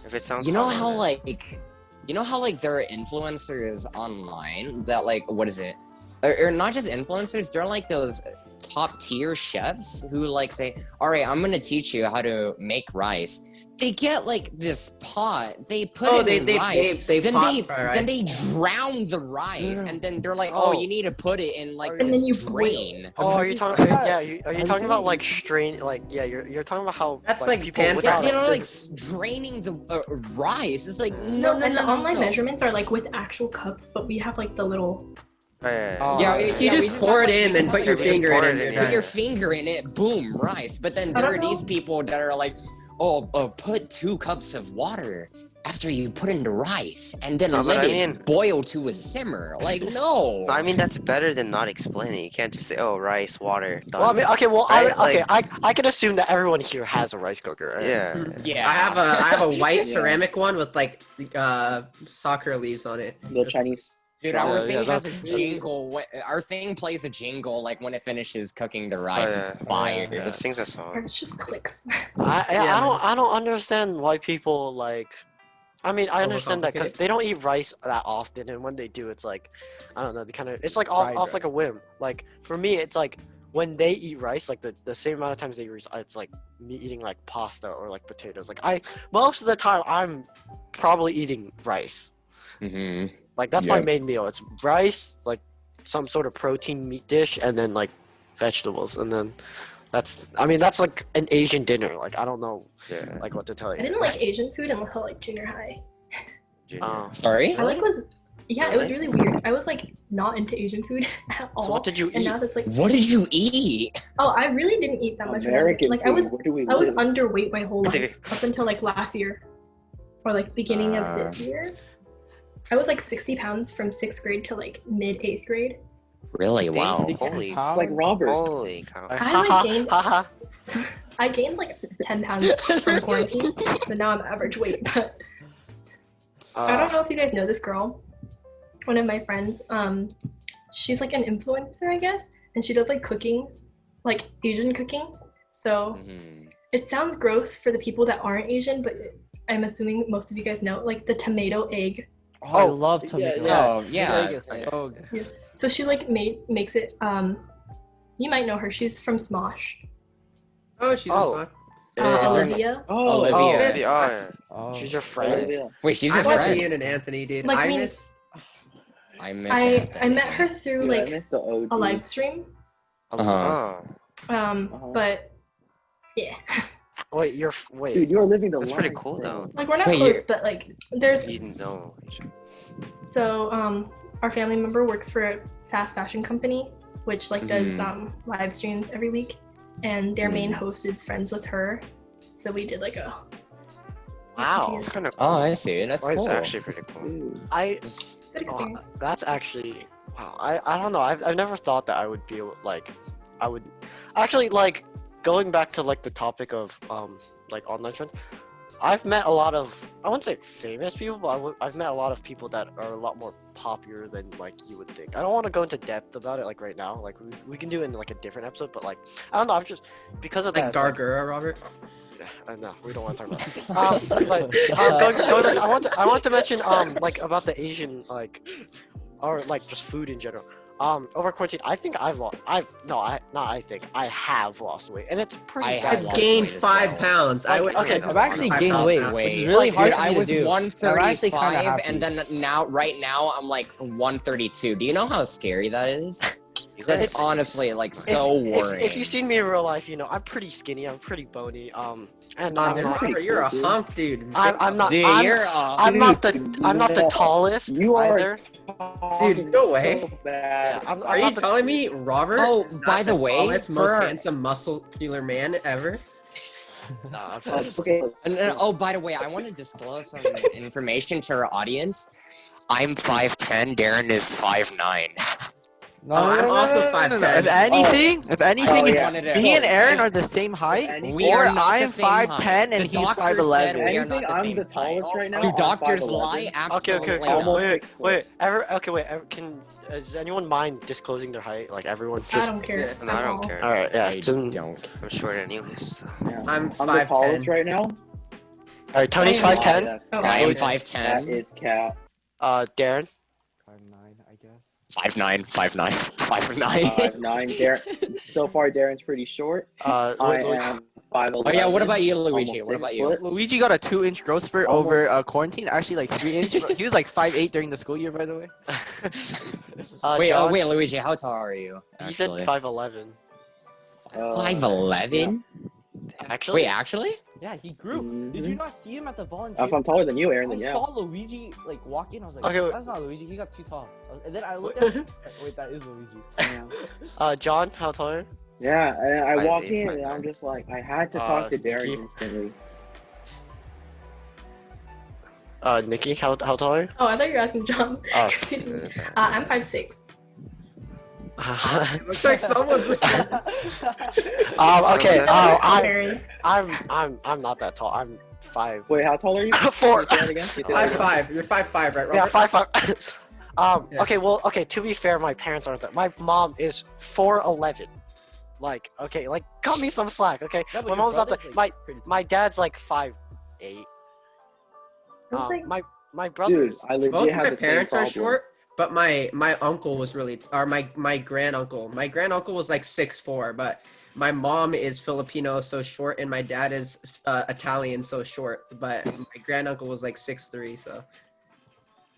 If it sounds you know hot, how then- like there are influencers online that like what is it? Or not just influencers, they're like those top tier chefs who like say, all right, I'm gonna teach you how to make rice. They get like this pot, they put it in rice, then they drown the rice, and then they're like, oh, Oh. you need to put it in like And this then you boil. drain. Oh, are you talking? Yeah. Yeah, are you talking about seen- like strain? Like, yeah, you're talking about how That's like people pan without They're a- like draining the rice. It's like No, no. and the online measurements are like with actual cups, but we have like the little. Oh, yeah, Oh, Yeah, yeah, yeah, You we just pour have, it like- in, we then just put have, your like, we just finger in, pour and it you're in, put done. your finger in it, boom, rice. But then I there don't are these know. people that are like, put 2 cups of water after you put in the rice, and then No, but let I it mean- boil to a simmer. Like, no. No, I mean that's better than not explaining. You can't just say, "Oh, rice, water." Done. Well, I mean, okay, well, Right? I can assume that everyone here has a rice cooker. Right? yeah. Yeah. I have a white Yeah. ceramic one with like soccer leaves on it. The Chinese. Dude, Yeah, our yeah, thing has a that's- jingle. Our thing plays a jingle like when it finishes cooking the rice. yeah. It's fire. It sings a Or song. it's just clicks. Yeah, I don't understand why people like. I mean, I understand that because Overcomplicate it. they don't eat rice that often, and when they do, it's like, I don't know, they kind of, it's like Fried off like a rice. whim. Like for me, it's like when they eat rice, like the same amount of times they eat rice, it's like me eating like pasta or like potatoes. Like most of the time, I'm probably eating rice. Mm-hmm. Like that's my Yep. main meal. It's rice, like some sort of protein meat dish, and then like vegetables, and then that's like an Asian dinner. Like I don't know Yeah. like what to tell I you. didn't like Asian food until like junior high. Junior. Sorry? I like was yeah, it was Really? really weird. I was like not into Asian food at all. So what did you and eat? now that's like What did you eat? oh, I really didn't eat that much. When I was, American like food. I was Where do we I was live? underweight my whole Okay. life up until like last year, or like beginning of this year. I was like 60 pounds from 6th grade to like mid 8th grade. Really? Wow. Holy, How? Like Robert. holy cow! I like gained Haha. I gained like 10 pounds from quarantine, so now I'm average weight. But I don't know if you guys know this girl. one of my friends, she's like an influencer, I guess, and she does like cooking, like Asian cooking. So it sounds gross for the people that aren't Asian, but I'm assuming most of you guys know, like the tomato egg. Oh, I love tomato. Oh, yeah. Tomato egg is so good. Yeah. So she like makes it. You might know her. She's from Smosh. Oh, she's a Is her Olivia. Oh, Olivia. Yeah. Oh. She's your friend. Olivia. Wait, she's I your miss friend. Ian and Anthony, dude. Like, I I mean- miss. I miss I Anthony. met her through Dude, I like missed the OG. a live stream. Uh-huh. But yeah, Wait, Dude, you're living the That's life, pretty cool, bro. though. like we're not Wait, close, but like there's You didn't know. so our family member works for a fast fashion company, which like does live streams every week, and their main host is friends with her. So we did like a Wow. It's kind of cool. Oh, I see. That's Oh, it's cool. actually pretty cool. Dude. good experience. That's actually wow. I don't know. I've never thought that I would be like I would actually like going back to like the topic of like online friends. I've met a lot of I wouldn't say famous people, but I've met a lot of people that are a lot more popular than like you would think. I don't want to go into depth about it like right now. Like we can do it in like a different episode, but like I don't know. I've just because of Like that. it's, Gargura, Robert. no, we don't want to talk about that. I want to mention like about the Asian like or like just food in general. Over quarantine, I think I have lost weight, and it's pretty. I bad. have I've lost gained weight as 5 well. pounds. I would. Okay, I've actually 5 gained pounds weight, now. which is really Dude, hard for I me to was do. I'm actually kinda 135, happy. and then right now I'm like 132. Do you know how scary that is? That's It's- honestly like so worrying. If you've seen me in real life, you know I'm pretty skinny. I'm pretty bony. And Nah, I'm dude, not. Robert, you're a dude. hunk, dude. I'm not. Dude, I'm not the tallest You are either. Dude, no way. So bad. Yeah, I'm Are you not the- telling me Robert? Oh, not by the way, tallest, most for handsome, muscular man ever. Nah, Okay. and, oh, by the way, I want to disclose some information to our audience. I'm 5'10". Darren is 5'9". No, Oh, I'm also 5'10". If anything, Oh, yeah. me and Aaron are the same height, Anything- We or are not the I'm same 5'10" height. and The he's doctor 5'11". said we are Anything, not the I'm same the tallest height. right now. Do I'm doctors 5'11". lie? Absolutely okay. not. Almost Wait, 6 foot. wait. Can does anyone mind disclosing their height? Like everyone I just. don't care. No, I don't all. care. All right, yeah. I Just, all don't. I'm short anyways. So. Yeah. I'm the 5'10". tallest right now. right, Tony's Oh, 5'10". That's Oh, I am cap. 5'10". That is cap. Darren. 5'9", I guess. 5'9", 5'9", 5'9". 5'9". Darren. So far, Darren's pretty short. I am 5'11". Oh yeah, what about you, Luigi? almost What about 6 you? foot. Luigi got a 2-inch growth spurt Almost. over quarantine. Actually, like 3-inch. He was like 5'8" during the school year, by the way. Wait, John, wait, Luigi, how tall are you? He said Actually? 5'11". 5'11"? Actually. Wait, actually? Yeah, he grew. Did Mhm. you not see him at the volunteer? If I'm taller than you, Aaron, I then yeah. saw Luigi like walk in. I was like, Okay, wait. that's not Luigi. He got too tall. And then I looked at him. Wait, that is Luigi. Yeah. John, how tall are you? Yeah, and I walk 5'8", in and 5'9". I'm just like, I had to talk to Darren Nikki. instantly. Nikki, how tall are you? Oh, I thought you were asking John. Oh. I'm 5'6". Looks like someone's. Okay. Parents. I'm not that tall. I'm 5. Wait, how tall are you? 4. Can you say that again? Can you say that again? 5'5". You're 5'5", right, Robert? Yeah, 5'5". Yeah. Okay. To be fair, my parents aren't that. My mom is 4'11". Like, okay, like cut me some slack, okay? Yeah, but My your mom's not brother's, that. like, pretty My dad's like 5'8". I was like, My Dude, brother's. I legit Both have my the parents same are problem. short, but my uncle was really, or my granduncle. My granduncle was like 6'4", but my mom is Filipino, so short, and my dad is Italian, so short. But my granduncle was like 6'3", so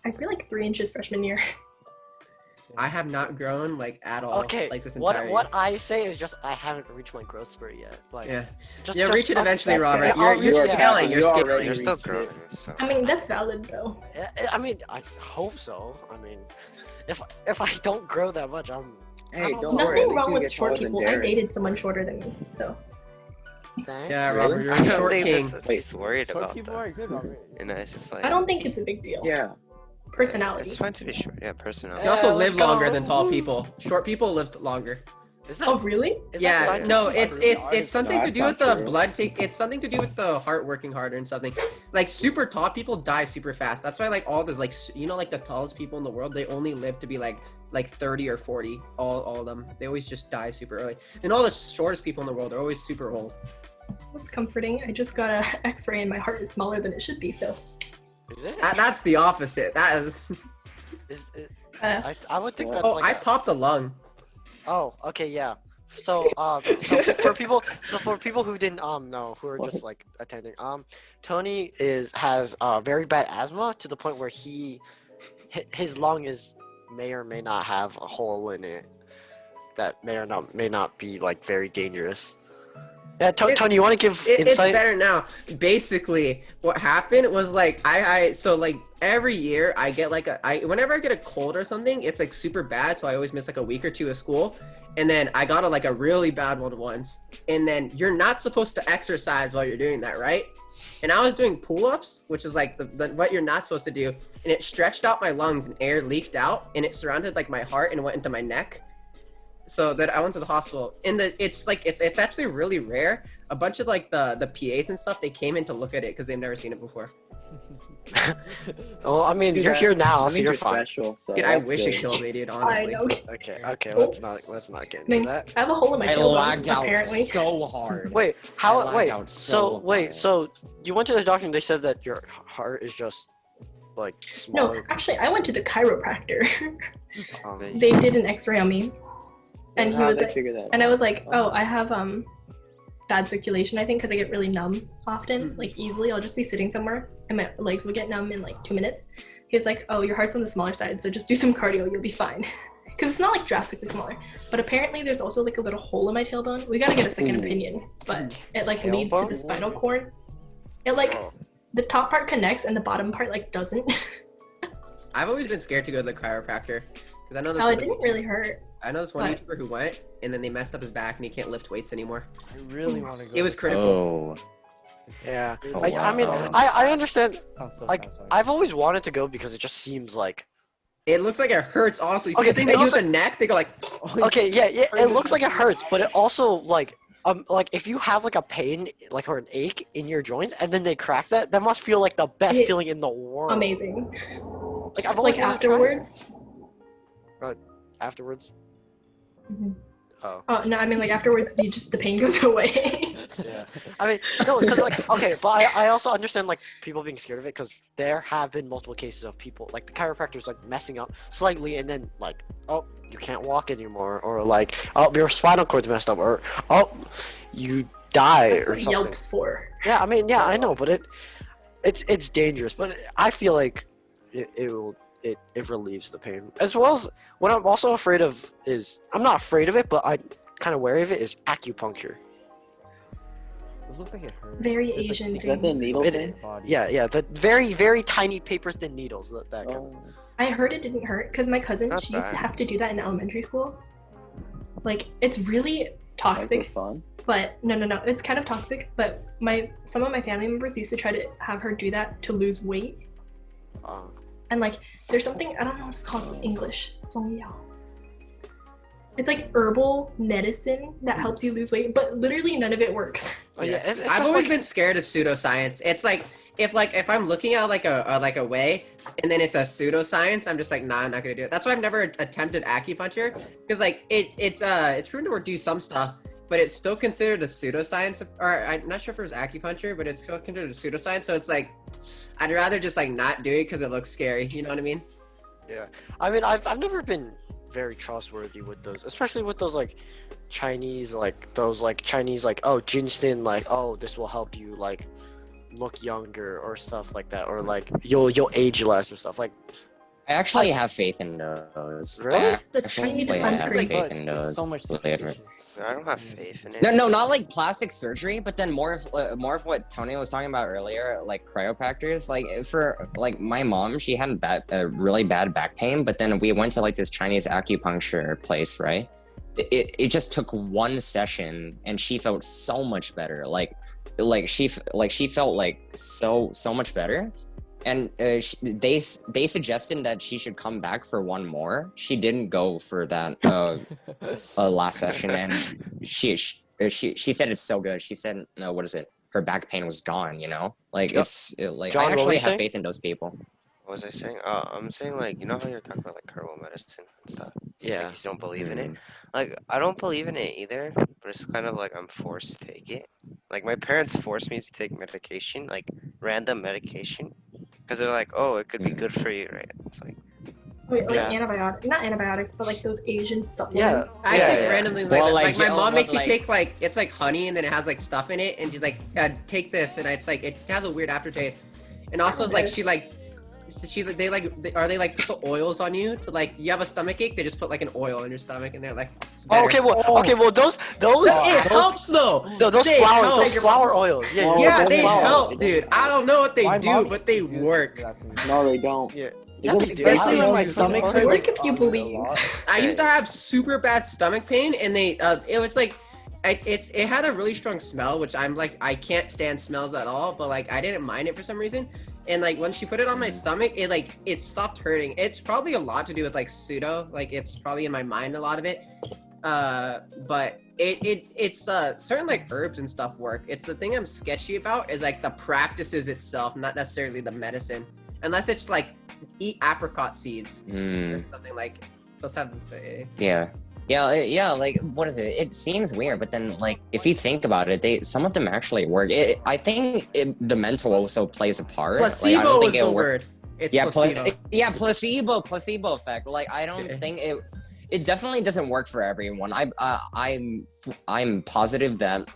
I grew like 3 inches freshman year. I have not grown like at all. Okay, like this entire what year. I say is just I haven't reached my growth spurt yet. Like, Yeah, just, yeah, just- reach it I'm- eventually, That's Robert. fair. You're I'll scaling. reach You're You scaling. already You're still reached growing. it. So. I mean, that's valid though. I mean, I hope so. I mean, if I don't grow that much, I'm. Hey, don't don't know. worry. Nothing at wrong least with you short get taller people. than I Darren. dated someone shorter than me, so. Thanks. Yeah, Really? Robert, you're I a don't short think king. that's what she's worried Short about. people Though. are good, Robert. You know, it's just like. I don't think it's a big deal. Yeah. Personality. It's fine to be short. Yeah, personality. You also Yeah, live let's longer go. than tall people. Short people live longer. Is that? Oh, really? Is that Yeah, scientific? no, it's something No, to that's do with not the true. blood take. It's something to do with the heart working harder and something. Like super tall people die super fast. That's why like all those like like the tallest people in the world, they only live to be like 30 or 40. All of them. They always just die super early. And all the shortest people in the world are always super old. That's comforting. I just got an X-ray and my heart is smaller than it should be. So Is it? That's the opposite. That is. I would think that's Oh, like I a- popped a lung. Oh, okay, yeah. So for people who didn't know, who are just like attending, Tony has very bad asthma to the point where his lung may or may not have a hole in it that may not be like very dangerous. Yeah, Tony, you want to give It's insight? better now. Basically, what happened was like so like every year I get like whenever I get a cold or something, it's like super bad. So I always miss like a week or two of school. And then I got a really bad one once. And then you're not supposed to exercise while you're doing that, right? And I was doing pull-ups, which is like what you're not supposed to do. And it stretched out my lungs and air leaked out and it surrounded like my heart and went into my neck. So that I went to the hospital. And it's actually really rare. A bunch of like the PAs and stuff, they came in to look at it because they've never seen it before. Well, I mean, Dude, you're here now, that so means you're fine. Special, so Dude, I that's wish it good. killed me, dude, I honestly. know. Okay, Oh. let's not get I mean, into that. I have a hole in my I tailbone, lagged out apparently. so hard. Wait, I how? lagged Wait, out so wait, hard. so you went to the doctor and they said that your heart is just like No, smaller. actually, I went to the chiropractor. Um, They did an X-ray on me, and he How'd was they like, figure that and I out? was like, oh, I have bad circulation, I think, because I get really numb often, like easily. I'll just be sitting somewhere and my legs will get numb in like 2 minutes. He's like, oh, your heart's on the smaller side, so just do some cardio, you'll be fine. Because it's not like drastically smaller, but apparently there's also like a little hole in my tailbone. We gotta get a second Ooh. opinion, but it like leads to Tailbone? the spinal cord. It like Oh. the top part connects and the bottom part like doesn't. I've always been scared to go to the chiropractor because I know this Oh, it one, didn't really hurt. I know this one What? YouTuber who went and then they messed up his back and he can't lift weights anymore. I really want to go. It was critical. Oh, Yeah. Oh, I mean, wow. I understand. Sounds so Like, satisfying. I've always wanted to go because it just seems like. It looks like it hurts also. You see Okay, the thing it they do looks with the neck? They go like, Okay, yeah, it looks like it hurts, but it also like if you have like a pain like or an ache in your joints and then they crack that must feel like the best It's feeling in the world. Amazing. Like I've always Like wanted to try it. afterwards. Afterwards. Mhm. Oh. Oh no, I mean like afterwards, the pain goes away. Yeah. I mean, no, because like, okay, but I also understand like people being scared of it because there have been multiple cases of people like the chiropractors like messing up slightly and then like, oh, you can't walk anymore, or like, oh, your spinal cord's messed up, or oh, you die That's or what something. Yelp's for. Yeah, I mean, yeah, I know, but it's dangerous, but I feel like it relieves the pain as well as what I'm also afraid of is I'm not afraid of it, but I'm kind of wary of it is acupuncture. It looks like it hurts. Very It's Asian Is that the thing. needle It- thing? body. Yeah, the very, very tiny paper thin needles that kind of. Oh, I heard it didn't hurt because my cousin, Not she used to bad. have to do that in elementary school. Like it's really like for toxic, fun? but no, it's kind of toxic. But some of my family members used to try to have her do that to lose weight. And like there's something, I don't know what it's called in English. 中药. It's like herbal medicine that helps you lose weight, but literally none of it works. Oh, yeah, it's I've just always like, been scared of pseudoscience. It's like if I'm looking at like a way and then it's a pseudoscience, I'm just like, nah, I'm not gonna do it. That's why I've never attempted acupuncture because like it's proven to do some stuff, but it's still considered a pseudoscience. Or I'm not sure if it was acupuncture, but it's still considered a pseudoscience. So it's like I'd rather just like not do it because it looks scary. You know what I mean? I mean, I've never been very trustworthy with those, especially with those like Chinese like oh ginseng, like oh this will help you like look younger or stuff like that, or like you'll age less or stuff like. I actually have faith in those. Really? I The actually Chinese have sunscreen. faith in those. So much later. I don't have faith in it. No, not like plastic surgery, but then more of what Tony was talking about earlier, like chiropractors. Like for like my mom, she had really bad back pain, but then we went to like this Chinese acupuncture place, right? It just took one session, and she felt so much better. Like she felt like so much better. and they suggested that she should come back for one more. She didn't go for that last session, and she said it's so good. She said, no, what is it? Her back pain was gone. You know, like it's like John, I what were actually you have saying? faith in those people. What was I saying? I'm saying like, you know how you're talking about like herbal medicine and stuff. Yeah. Like, you just don't believe in it. Like I don't believe in it either, but it's kind of like I'm forced to take it. Like my parents forced me to take medication, like random medication, because they're like, oh, it could be good for you, right? It's like, Wait, like Yeah. not antibiotics, but like those Asian supplements. I Yeah, take yeah. random things Well, like that. Like like, my mom well, makes me like- take like it's like honey and then it has like stuff in it and she's like, yeah, take this and it's like it has a weird aftertaste. And also it's like are they like put oils on you to like you have a stomach ache, they just put like an oil in your stomach and they're like it's Oh, better. okay, well those It helps though. those They flower help. those flower oils. Yeah, Oh, Yeah, it they doesn't help, help. dude. I don't know what they My do, mom but they used to do work. that to me. No, they don't. Yeah. They Yeah, don't- they do. Especially I when my know stomach you- I like hurts. if you believe. I used to have super bad stomach pain, and it was like, it had a really strong smell, which I'm like, I can't stand smells at all, but like I didn't mind it for some reason. And like when she put it on my stomach, it stopped hurting. It's probably a lot to do with like pseudo, like it's probably in my mind a lot of it. But it's certain like herbs and stuff work. It's the thing I'm sketchy about is like the practices itself, not necessarily the medicine, unless it's like eat apricot seeds or something like those have. Yeah, like what is it? It seems weird, but then like if you think about it, some of them actually work. I think the mental also plays a part. Like, I Placebo don't is think the it'll work. word. It's Yeah, placebo. placebo effect. Like I don't Yeah. think it definitely doesn't work for everyone. I'm positive that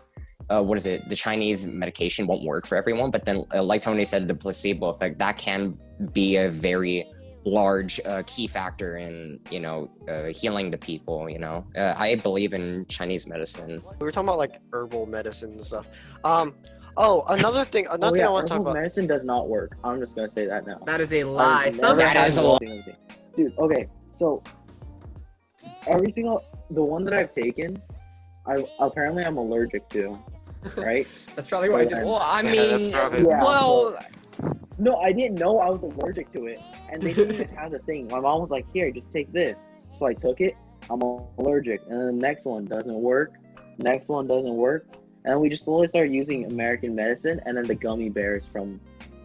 what is it? The Chinese medication won't work for everyone, but then like Tony said, the placebo effect that can be a very large key factor in healing the people. I believe in Chinese medicine. We were talking about like herbal medicine and stuff. Another thing I want to talk herbal about. medicine does not work. I'm just gonna say that now. That is a lie. I've Some never That had is a one lie. single thing. Dude, okay, so the one that I've taken, I'm allergic to, right? That's probably why I did. Well, I Yeah, mean, that's probably- Yeah. well, No, I didn't know I was allergic to it, and they didn't even have the thing. My mom was like, "Here, just take this." So I took it. I'm allergic, and then the next one doesn't work. Next one doesn't work, and we just slowly started using American medicine, and then the gummy bears from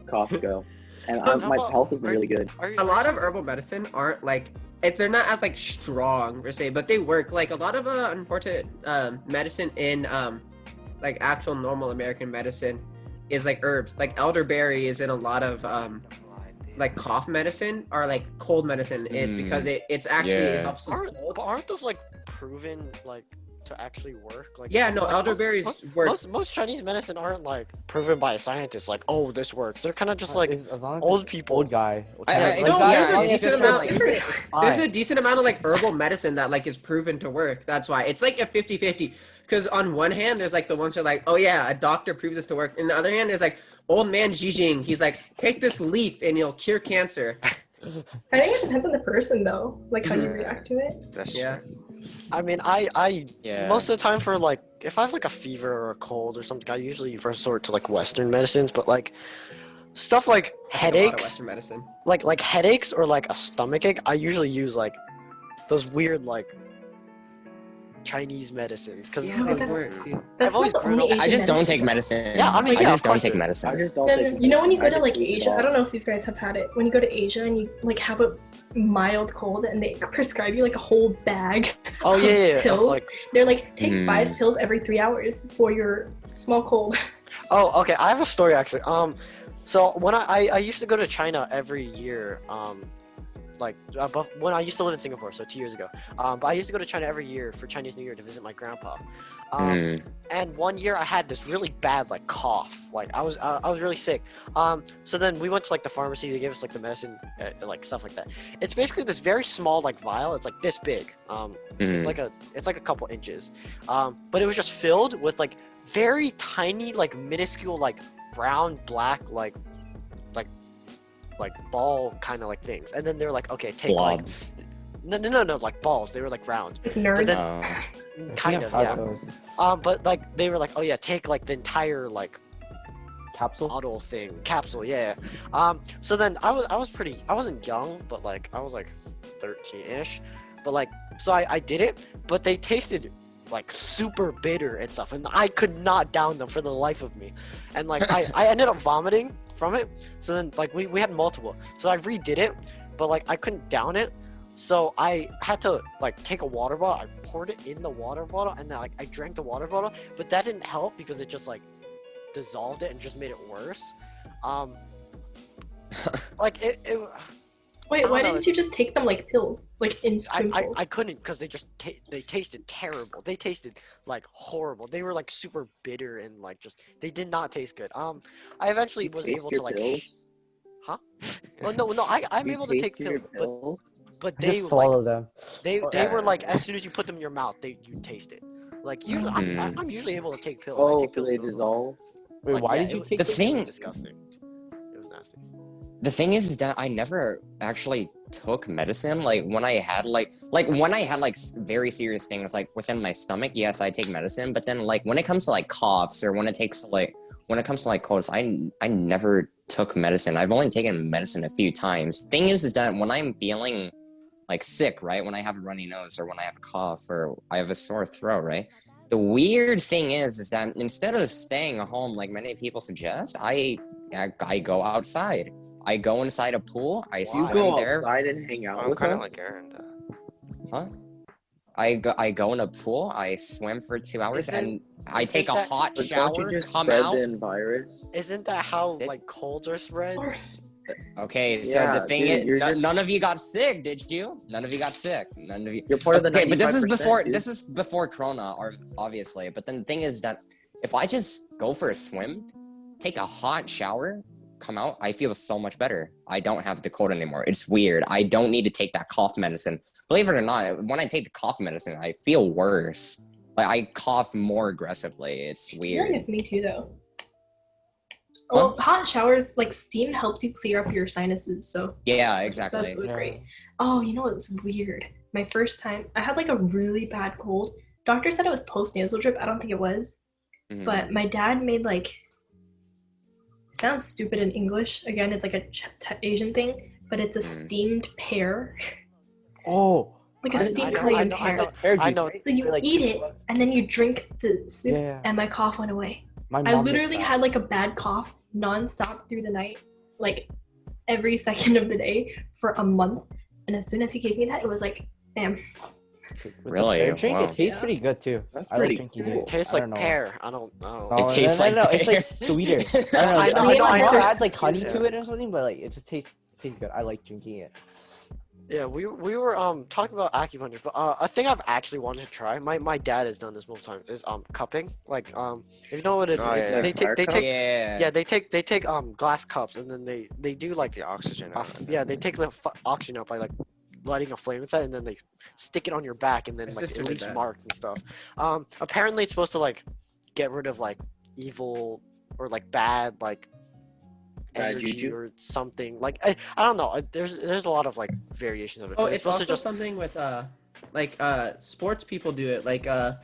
Costco, and my health has been really good. A lot of herbal medicine aren't like they're not as like strong per se, but they work. Like a lot of important medicine in like actual normal American medicine is like herbs. Like elderberry is in a lot of like cough medicine or like cold medicine because it's actually it helps with colds. Aren't those like proven like to actually work? Like Yeah, no, like, elderberries work. Most Chinese medicine aren't like proven by a scientist. Like, oh, this works. They're kind of just like as long as old it's people. old guy. I- No, yeah, there's a it's decent just amount. like- There's a decent amount of like herbal medicine that like is proven to work. That's why it's like a 50-50. Because on one hand, there's like the ones that are like, oh yeah, a doctor proves this to work. And the other hand, there's like old man Jijing. He's like, take this leaf and you'll cure cancer. I think it depends on the person though, like how you react to it. That's Yeah. true. I mean, I Yeah. most of the time for like if I have like a fever or a cold or something, I usually resort to like Western medicines. But like stuff like A lot of headaches, Western medicine. like headaches or like a stomach ache, I usually use like those weird like Chinese medicines because Yeah, They that's- work, too. That's always not the grown only up- I Asian just don't medicine. take medicine. Yeah, I mean, I yeah, just of don't course take it- I medicine. just don't. No, take no, you know when you go I to just like leave it Asia, all. I don't know if these guys have had it. When you go to Asia and you like have a mild cold and they prescribe you like a whole bag oh of yeah, pills. like They're like, take Mm. 5 pills every 3 hours for your small cold. oh okay, I have a story actually. So when I used to go to China every year, when I used to live in Singapore, so 2 years ago. But I used to go to China every year for Chinese New Year to visit my grandpa. And one year I had this really bad like cough, like I was really sick. So then we went to like the pharmacy. They gave us like the medicine, like stuff like that. It's basically this very small like vial. It's like this big. It's like a couple inches. But it was just filled with like very tiny like minuscule like brown black like ball kind of like things. And then they're like, okay, take Blobs. like no like balls. They were like round. Like nerds. Then kind of, I've yeah. those. But like they were like, oh yeah, take like the entire like capsule. bottle thing, capsule, yeah. So then I wasn't young, but like I was like 13-ish, but like so I did it, but they tasted like super bitter and stuff, and I could not down them for the life of me, and like I ended up vomiting from it. So then like we had multiple, so I redid it, but like I couldn't down it, so I had to like take a water bottle. I poured it in the water bottle, and then like I drank the water bottle, but that didn't help because it just like dissolved it and just made it worse. Like it Wait, don't why know. didn't you just take them like pills, like in I spoonfuls? couldn't because they just they tasted terrible. They tasted like horrible. They were like super bitter and like just they did not taste good. I eventually You was taste able your to like pills? huh? Oh no, I'm You able to taste take your pills, but I they just swallow like them. they were like as soon as you put them in your mouth, you taste it. Like usually I'm usually able to take pills. I Oh, take so pills they really well. dissolve? Wait, Like, why yeah, did you it, take The it thing- was disgusting. It was nasty. The thing is that I never actually took medicine. Like when I had when I had very serious things like within my stomach, yes, I take medicine. But then like when it comes to like coughs or when it comes to like colds, I never took medicine. I've only taken medicine a few times. Thing is that when I'm feeling like sick, right? When I have a runny nose or when I have a cough or I have a sore throat, right? The weird thing is that instead of staying home like many people suggest, I go outside. I go inside a pool. I You swim go there. outside and hang out I'm with kind of us? like Aaron. Huh? I go in a pool. I swim for 2 hours Isn't- and I isn't take a that- hot But don't shower. you just Come spread out. the virus? Isn't that how It- like colds are spread? Or- Okay, so Yeah, the thing dude, is, you're just- none of you got sick, did you? None of you got sick. None of you. You're part of the Okay, but this is 95%, before dude. Corona, or obviously. But then the thing is that if I just go for a swim, take a hot shower, come out, I feel so much better. I don't have the cold anymore. It's weird. I don't need to take that cough medicine. Believe it or not, when I take the cough medicine, I feel worse. Like I cough more aggressively. It's I feel weird. like it's me too, though. Well, hot showers, like steam helps you clear up your sinuses, so Yeah, exactly. that was Yeah. great. Oh, you know what was weird? My first time, I had like a really bad cold. Doctor said it was post-nasal drip. I don't think it was. Mhm. But my dad made like, sounds stupid in English. Again, it's like a Asian thing, but it's a steamed pear. Oh, Like a I- steamed I Korean know, pear. pear I juice, know. right? So you Or, like, eat it, and then you drink the soup, Yeah. and my cough went away. My I mom makes literally that. had like a bad cough nonstop through the night, like every second of the day for a month. And as soon as he gave me that, it was like, bam. With the Really? pear drink, Wow. it tastes Yeah. pretty good too. That's I like pretty drinking cool. it. Tastes I like don't know. pear. I don't know. No, It tastes like no, it's like pear. sweeter. I don't know. I know, I I mean, know, I it know. adds like honey Yeah. to it or something, but like it just tastes good. I like drinking it. Yeah, we were talking about acupuncture, but a thing I've actually wanted to try. My dad has done this multiple times. Is cupping. Like if you know what it is, Oh, it's- yeah, they yeah. take yeah. yeah they take glass cups and then they do like The oxygen. out and yeah then- they take the oxygen out by like lighting a flame inside and then they stick it on your back and then My like sister it did leaves that. marks and stuff. Apparently it's supposed to like get rid of like evil or like bad like Bad energy juju? or something. Like I don't know. There's a lot of like variations of it. Oh, but it's supposed also to just something with sports people do it, like Yeah,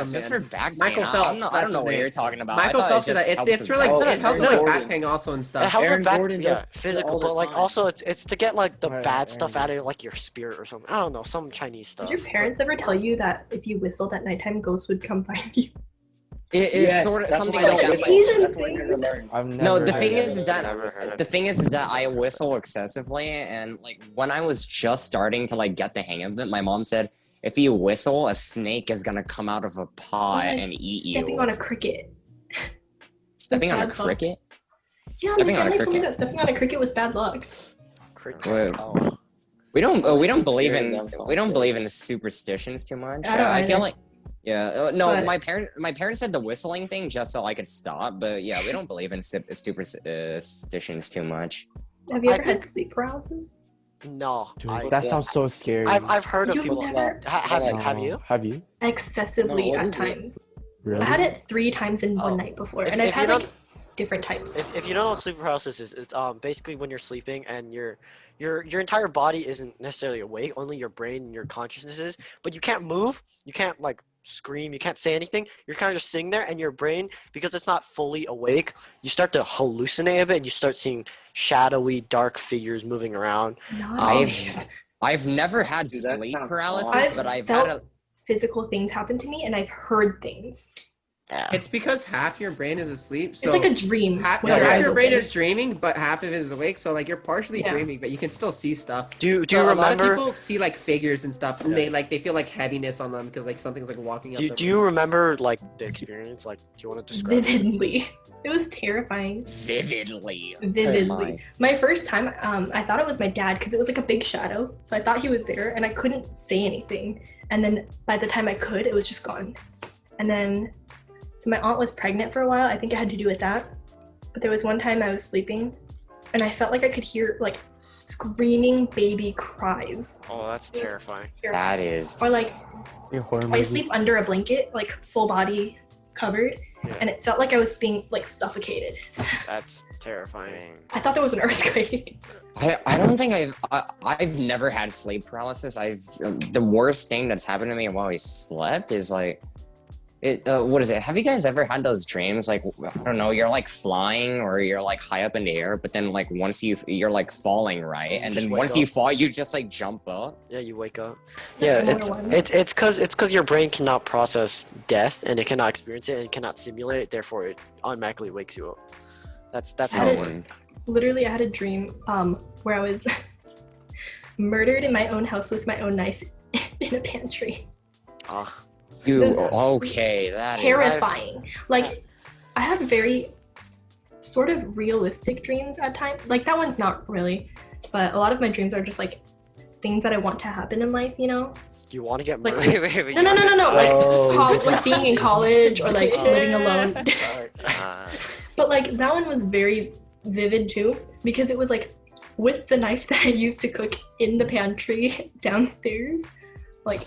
it's just for swim back pain. Michael I don't Phelps, know, I that's don't know his what name. you're talking about. Michael I thought Phelps it did just that. helps It's with for like back Oh, it helps with Aaron like back Gordon. pain also and it stuff. helps Aaron with back, Gordon yeah, does it physical, all the but like time. also it's to get like the Right, bad Aaron stuff out of like your spirit or something. I don't know, some Chinese stuff. Did your parents ever tell you that if you whistled at nighttime, ghosts would come find you? It's Yes, sort of that's something what like I that. Such but- an Asian That's what I thing. never learned. I've never. No, the heard thing of is it. that Never heard the of thing it. is that I whistle excessively, and like when I was just starting to like get the hang of it, my mom said, "If you whistle, a snake is gonna come out of a pot Like and eat Stepping you." on a cricket. Stepping on a bad luck. cricket? Yeah, my Stepping on a family told me cricket. that stepping on a cricket was bad luck. Wait. Oh. We don't believe Scared in of them, we don't so- believe in superstitions too much. I don't I feel either. like yeah, no, But- my parents said the whistling thing just so I could stop, but yeah, we don't believe in superstitions too much. Have you I ever had think- sleep paralysis? No, Dude, that sounds so scary. I've heard of You've people. never? Have you? Have you? Excessively No, what at is it? times. Really? I had it 3 times in Oh. one night before, If- and I've if you had don't- like different types. If you don't know what sleep paralysis is, it's basically when you're sleeping and your entire body isn't necessarily awake, only your brain and your consciousness is, but you can't move, you can't like scream, you can't say anything. You're kind of just sitting there, and your brain, because it's not fully awake, you start to hallucinate a bit, and you start seeing shadowy, dark figures moving around. I've never had Dude, that sleep sounds paralysis, I've but I've felt had a physical things happen to me, and I've heard things. Yeah. It's because half your brain is asleep. So It's like a dream. half, with your half eyes your brain open. is dreaming, but half of it is awake. So like you're partially Yeah. dreaming, but you can still see stuff. Do you So a lot of remember? people see like figures and stuff, and Yeah. they feel like heaviness on them because like something's like walking up. Do, their do you remember like the experience? Like, do you want to describe it? Vividly. It was terrifying. vividly. Vividly. My first time, I thought it was my dad because it was like a big shadow. So I thought he was there, and I couldn't say anything. And then by the time I could, it was just gone. And then, so my aunt was pregnant for a while. I think it had to do with that. But there was one time I was sleeping, and I felt like I could hear like screaming baby cries. Oh, that's terrifying. That is. Or like Your horror I movie. sleep under a blanket, like full body covered, Yeah. and it felt like I was being like suffocated. That's terrifying. I thought there was an earthquake. I don't think I've never had sleep paralysis. The worst thing that's happened to me while I slept is like what is it? Have you guys ever had those dreams? Like, I don't know, you're like flying or you're like high up in the air, but then like once you're like falling, right? And just then wake once up. you fall, you just like jump up. Yeah, you wake up. That's Yeah, another one. it's because your brain cannot process death and it cannot experience it and cannot simulate it. Therefore, it automatically wakes you up. That's how it works. Literally, I had a dream where I was murdered in my own house with my own knife in a pantry. Ah, You This- okay? That is Terrifying. Like, I have very sort of realistic dreams at times. Like, that one's not really, but a lot of my dreams are just like things that I want to happen in life, you know? do you want to get Like- murdered? Wait, No. Like, Oh. like being in college or like living alone. Uh, But like that one was very vivid too, because it was like with the knife that I used to cook in the pantry downstairs. Like,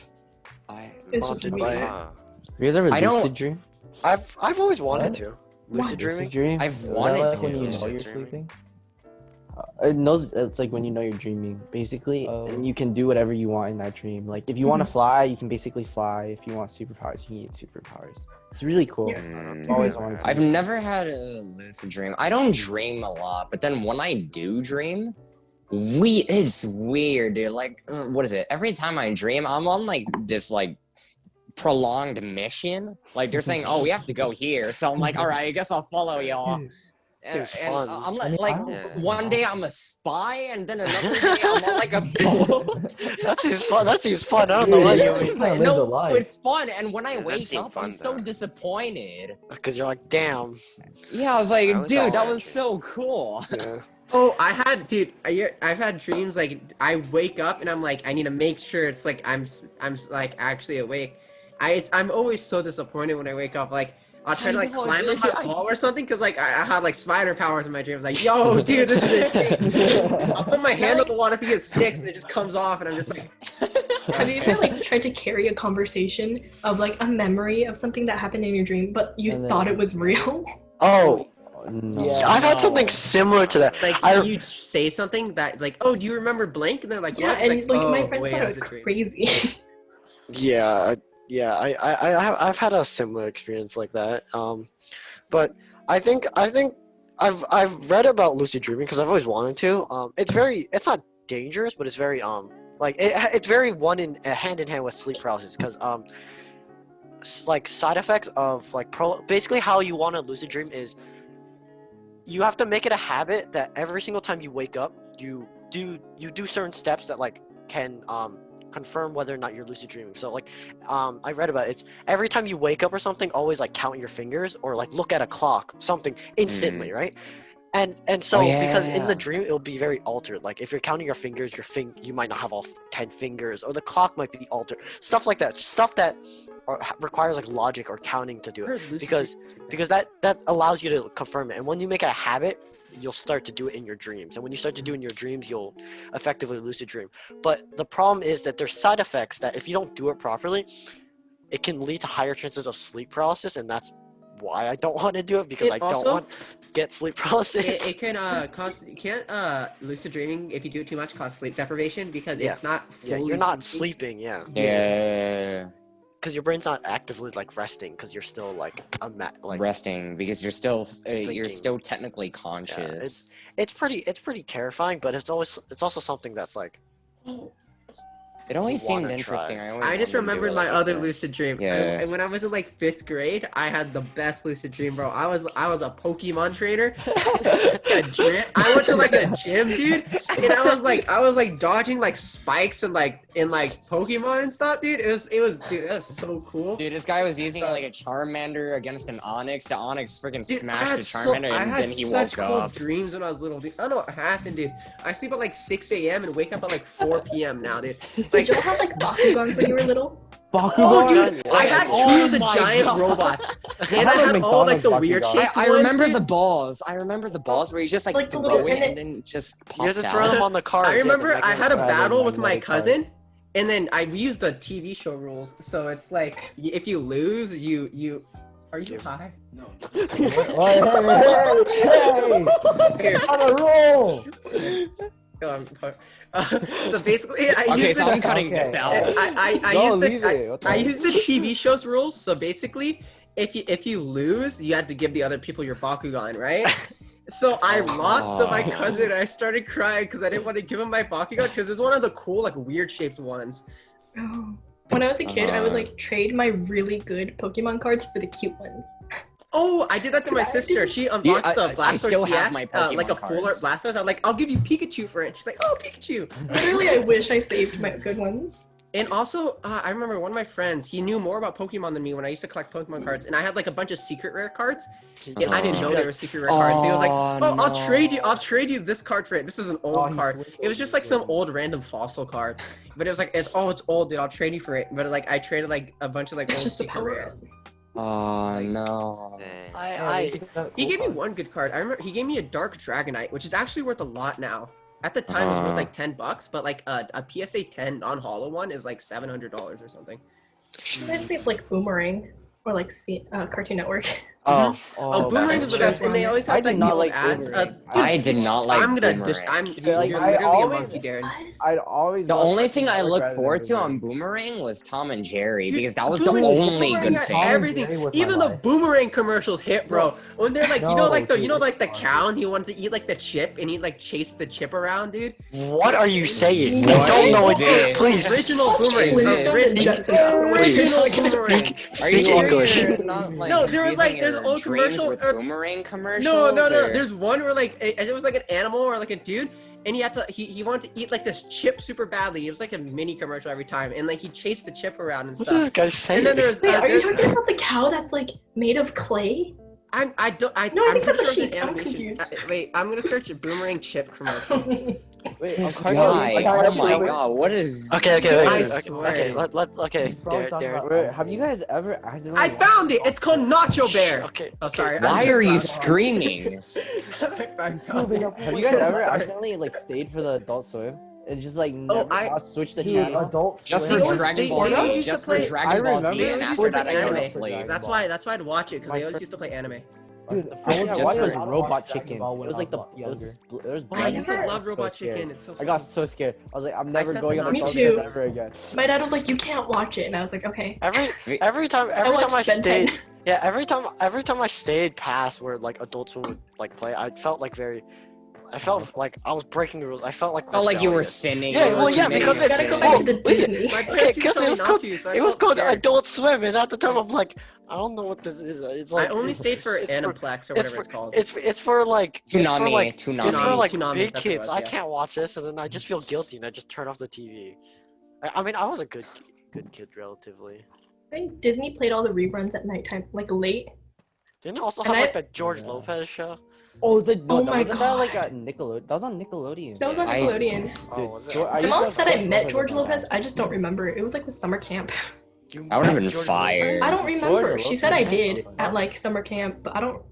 it's just Haunted weird. by- uh, You guys ever I don't- lucid dream? I've always wanted What? to. What? Lucid dreaming. Lucid dream? I've Is that wanted like to. when you know Lucid you're dreaming. sleeping. It knows it's like when you know you're dreaming, basically, Oh. and you can do whatever you want in that dream. Like if you want to fly, you can basically fly. If you want superpowers, you can get superpowers. It's really cool. Yeah. I've always wanted to. I've never had a lucid dream. I don't dream a lot, but then when I do dream, it's weird, dude. Like, what is it? Every time I dream, I'm on like this like prolonged mission. Like they're saying, "Oh, we have to go here," so I'm like, "All right, I guess I'll follow y'all." Seems fun. I'm like, I mean, like I don't- one day I'm a spy, and then another day I'm on like a boat. That seems fun. That seems fun. I don't know why Dude, you. it's It's fun. fun. Live the No, life. it's fun. And when I Yeah, that wake seemed up, fun, I'm so though. disappointed. Because you're like, damn. Yeah, I was like, I was dude, all that was actually. so cool. Yeah. Oh, I've had dreams like I wake up and I'm like I need to make sure it's like I'm like actually awake. I'm always so disappointed when I wake up. Like I'll try to like know, climb on dude. my wall or something because like I had like spider powers in my dreams. Like yo, dude, this is insane. I'll put my hand on the wall if it gets sticks and it just comes off and I'm just like. Have you ever like tried to carry a conversation of like a memory of something that happened in your dream, but you And then- thought it was real? Oh, No. Yeah. I've had No. something similar to that. Like I- you say something that like, oh, do you remember blank? And they're like, Yeah, what? and It's like my oh, friends wait, thought that it was a dream. crazy. Yeah, I've had a similar experience like that. But I think I've read about lucid dreaming because I've always wanted to. It's not dangerous, but it's very it's very hand in hand with sleep paralysis because like side effects of like basically how you want to lucid dream is you have to make it a habit that every single time you wake up you do certain steps that like can confirm whether or not you're lucid dreaming. So like I read about it. It's every time you wake up or something, always like count your fingers or like look at a clock, something instantly, right? And so because in yeah. the dream it'll be very altered. Like if you're counting your fingers, you might not have all 10 fingers, or the clock might be altered. Stuff like that. Stuff that requires like logic or counting to do it. Because that allows you to confirm it. And when you make it a habit, you'll start to do it in your dreams. And when you start to do it in your dreams, you'll effectively lucid dream. But the problem is that there's side effects that if you don't do it properly, it can lead to higher chances of sleep paralysis, and that's why I don't want to do it, because It I don't also- want to get sleep paralysis. It can cause lucid dreaming if you do it too much cause sleep deprivation because Yeah. it's not Yeah, fully you're not sleeping. sleeping, yeah. Yeah. because your brain's not actively like resting because you're still like like resting because you're still Thinking. technically conscious. it's pretty terrifying, but it's also something that's like It always You seemed wanna interesting. try. I just wanted to do remembered it, my like I other said. lucid dream. Yeah. When I was in like 5th grade, I had the best lucid dream, bro. I was a Pokemon trainer. I went to like a gym, dude, and I was like dodging like spikes and like Pokemon and stuff, dude. It was so cool. Dude, this guy was using like a Charmander against an Onyx. The Onyx freaking Dude, smashed the Charmander, I and had then he such woke cool up. dreams when I was little, dude. I don't know what happened, dude. I sleep at like 6 a.m. and wake up at like 4 p.m. now, dude. Did y'all have like Bakugans when you were little? Bakugan. Oh, dude, I had Oh two of the my giant God. robots, I and I had a had all like the McDonald's weird Bakugan. shaped I ones, remember dude. the balls. I remember the balls where you just like Like the throw little- it and and then just you have pops to throw them out. on the card. I remember yeah, I had a Right, battle and with my magnetic card. cousin, and then I used the TV show rules. So it's like if you lose, you are you high? Hey, on a roll. So basically, I Okay, used so the, I'm cutting this Okay. out. I No, used leave the it. What the I heck? used the TV show's rules. So basically, if you lose, you had to give the other people your Bakugan, right? So I lost to my Oh. cousin. I started crying because I didn't want to give him my Bakugan because it's one of the cool like weird shaped ones. Oh. When I was a kid, I would Uh-huh. like trade my really good Pokemon cards for the cute ones. Oh, I did that to my I sister. didn't- She unboxed the I Blastoise still have EX, my like a Pokemon full art cards. Blastoise. I'm like, I'll give you Pikachu for it. She's like, oh, Pikachu. Literally, I wish I saved my good ones. And also, I remember one of my friends, he knew more about Pokemon than me when I used to collect Pokemon cards. And I had like a bunch of secret rare cards. And I didn't know they were secret rare cards. So he was like, oh, no. I'll trade you this card for it. This is an old he card. switched It was just like some old random fossil card. But it was like, it's old, dude. I'll trade you for it. But like, I traded like a bunch of like It's old just a secret power rares. Oh no. I He gave me one good card. I remember he gave me a Dark Dragonite, which is actually worth a lot now. At the time, it was worth like $10, but like a PSA 10 non-hollow one is like $700 or something. Reminds me of like Boomerang or like Cartoon Network. oh Oh, Boomerang is the best, and they always I have did like not the old like ads. Boomerang. I did not like I'm gonna Boomerang. you're Like, literally I a always- monkey, Darren. I'd always. The watch only Cartoon thing I Network looked rather than forward to Boomerang. on Boomerang was Tom and Jerry Dude, because that was the dude, only Boomerang good had thing. Jerry everything. was my Even the life. Boomerang commercials hit, bro. When they're like, you know, like the No, you know, dude, like the it's cow, and he wants to eat like the chip, and he like chased the chip around, dude. what are you saying? What I don't know is it. this? Please Original Boomerang. is Flintstones this? and Jetsons. Original Boomerang. Are you Speak sure English. you're not, like, No, there was, confusing like, there's your old dreams commercial- with or- Boomerang commercials? No. or- There's one where like it was like an animal or like a dude, and he wanted to eat like this chip super badly. It was like a mini commercial every time, and like he chased the chip around and What is this stuff. guy saying? And then there's Wait, are you there's- talking about the cow that's like made of clay? I No, I think I'm that's pretty a sure sheep. it's an I'm animation. confused. Wait, I'm gonna search a Boomerang chip commercial. Wait, This on guy, Cartoon oh my Network- god, what is... Okay, I wait, swear. okay, okay, He's probably Darren, talking Darren. about- Wait, have you guys ever accidentally? I found it. It's called Nacho Bear. Okay, Oh, sorry. Why I'm are you sorry. screaming? I found it. Have you guys ever Sorry. accidentally like stayed for the Adult Swim and just like Oh, never not switch the Dude, channel? Adult Just Swim. for They always- Dragon they Ball always Z, used to just for play- Dragon Ball Z, remember and they after used that to I go to anime. sleep. That's why I'd watch it because My they always friend- used to play anime. Dude, I I Just watched for- it was Robot Chicken. It Basketball when was I like the was it was, younger. it was Oh, I used to never- love so Robot scared. Chicken. It's so I funny. got so scared. I was like, I'm never said going the on Me Adult too. Swim ever again. My dad was like, "You can't watch it," and I was like, "Okay." every time I watched Ben 10. stayed, yeah, every time I stayed past where like Adult Swim would like play, I felt like I was breaking the rules. I felt like Felt like you were rebellious. sinning. Yeah, you were well, yeah, committing because a it's- Gotta go sin. back to the Disney. My Okay, parents used to because tell it me was not called to, so I it was felt called scared. Adult Swim, and at the time I'm like, I don't know what this is. It's like I only stayed for it's Aniplex or it's whatever it's called. It's for like it's for Toonami, like Toonami. it's for like Toonami, big that's what it kids. was, I yeah. can't watch this, and then I just feel guilty, and I just turn off the TV. I mean, I was a good kid relatively. I think Disney played all the reruns at nighttime, like late. Didn't it also And have like I- the George Yeah. Lopez show? Oh, no, Oh that my wasn't that like God. a Nickelodeon. That was on Nickelodeon. That was on I- Nickelodeon. Oh, Dude, was it? George- I My used mom to said have I met Lopez George on my Lopez. ass. I just don't remember. It was like with summer camp. You I would've met been George fired. Lopez? I don't remember. George She said I Lopez? did at like summer camp, but I don't.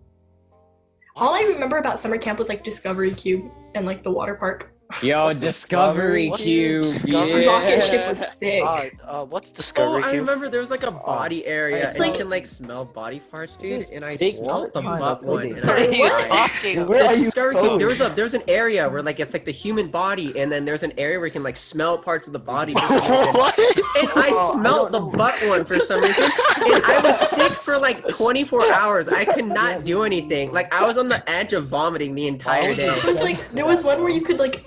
All I remember about summer camp was like Discovery Cube and like the water park. Yo, Discovery What's Cube. Discovery? Rocket ship Yeah. was sick. What's Oh, Discovery I Cube? remember there was like a body area, It's and like- you can like smell body farts, dude. It's And I big smelled the kind butt of one. like And What are I you died. talking about? Where The are you Discovery Cube, going? there's an area where like it's like the human body, and then there's an area where you can like smell parts of the body. And What? I smelled the butt one for some reason, and I was sick for like 24 hours. I could not do anything. Like I was on the edge of vomiting the entire day. It was like there was one where you could like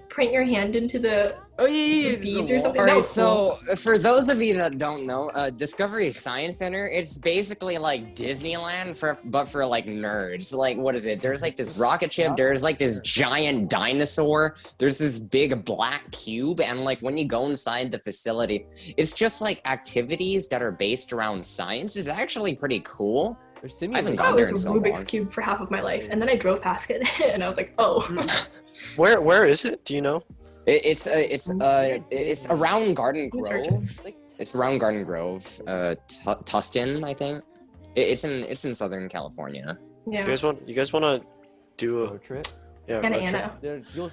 print your hand into the Oh yeah, beads or something. All That right, was cool. so for those of you that don't know, Discovery Science Center, it's basically like Disneyland but for like nerds. Like, what is it? There's like this rocket ship. There's like this giant dinosaur. There's this big black cube, and like when you go inside the facility, it's just like activities that are based around science. It's actually pretty cool. There's I haven't simulators. gone I there was in so Rubik's long. Cube for half of my life, and then I drove past it, and I was like, oh. Where is it? Do you know? It's around Garden Let me search Grove. It's around Garden Grove, Tustin, I think. It's in Southern California. You Yeah. guys want to do a Road trip. road trip? Anna.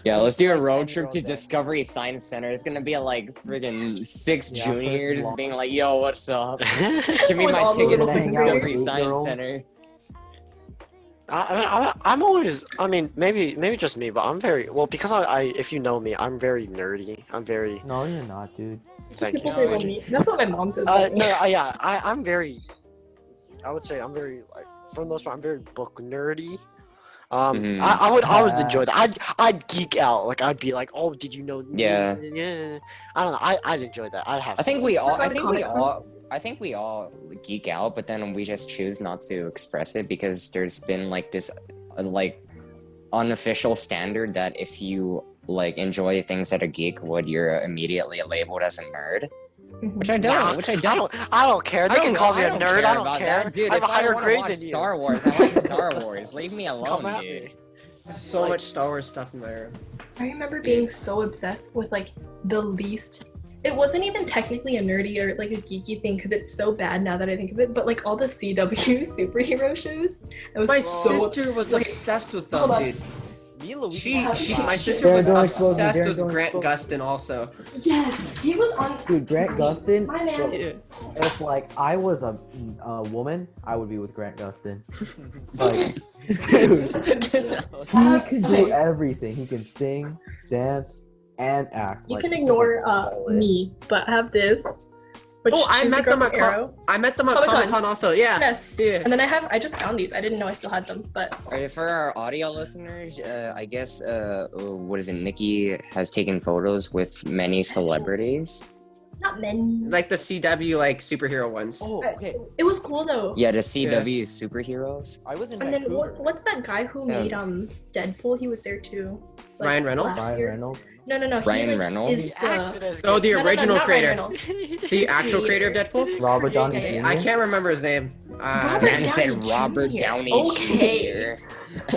Yeah, let's do a road trip to Discovery Science Center. It's gonna be like friggin' 6 Yeah, juniors first being like, "Yo, what's up? Give me With my all the tickets little to hang out with Discovery eight Science girls. Center." I'm always. I mean, maybe just me, but I'm very well because if you know me, I'm very nerdy. I'm very. No, you're not, dude. Thank People you. say about me. That's what my mom says. Yeah, I'm very. I would say I'm very like for the most part I'm very book nerdy. Mhm. I would enjoy that. I'd geek out. Like I'd be like, oh, did you know? Yeah. Yeah. I don't know. I'd enjoy that. I'd have. I think fun. we all. I About think we Comic-Con? all. I think we all geek out, but then we just choose not to express it because there's been like this, like, unofficial standard that if you like enjoy things that a geek would, you're immediately labeled as a nerd. Which I don't. Nah, Which I don't. I don't care. They can call me a nerd. I don't about care. that, dude. I'm If a I higher want to grade watch than you. Star Wars, I like Star Wars. Leave me alone, Come at dude. me. So Like- much Star Wars stuff in my room. I remember being so obsessed with like the least. It wasn't even technically a nerdy or like a geeky thing because it's so bad now that I think of it. But like all the CW superhero shows, I was My so sister was like, obsessed with hold them, on. dude. Me and Luigi. My sister Darren, was don't expose me, obsessed Darren, with don't Grant expose me. Gustin also. yes, he was on. Dude, Grant Gustin. My man. If like I was a woman, I would be with Grant Gustin. Like, dude, he could do everything. He can sing, dance, and act. You like, can just, ignore like, me, but have this. Which Oh, I she's met the girl them at from Arrow. I met them at Comic-Con. Comic-Con also. Yeah. Yes. Yeah. And then I just found these. I didn't know I still had them, but Alright, for our audio listeners, I guess what is it? Nikki has taken photos with many celebrities. not many. Like the CW like superhero ones. Oh, okay. It was cool though. Yeah, the CW superheroes. I was in And then Vancouver. what's that guy who Yeah. made Deadpool? He was there too. Ryan Reynolds? last Ryan year. Reynolds. No. Ryan he, like, Reynolds? Is He acted as Oh, good. the No, original not Ryan creator. Reynolds. The actual creator of Deadpool? Robert Downey Yeah. Jr. I can't remember his name. Robert Man said Downey Robert Jr. Downey Okay. Jr.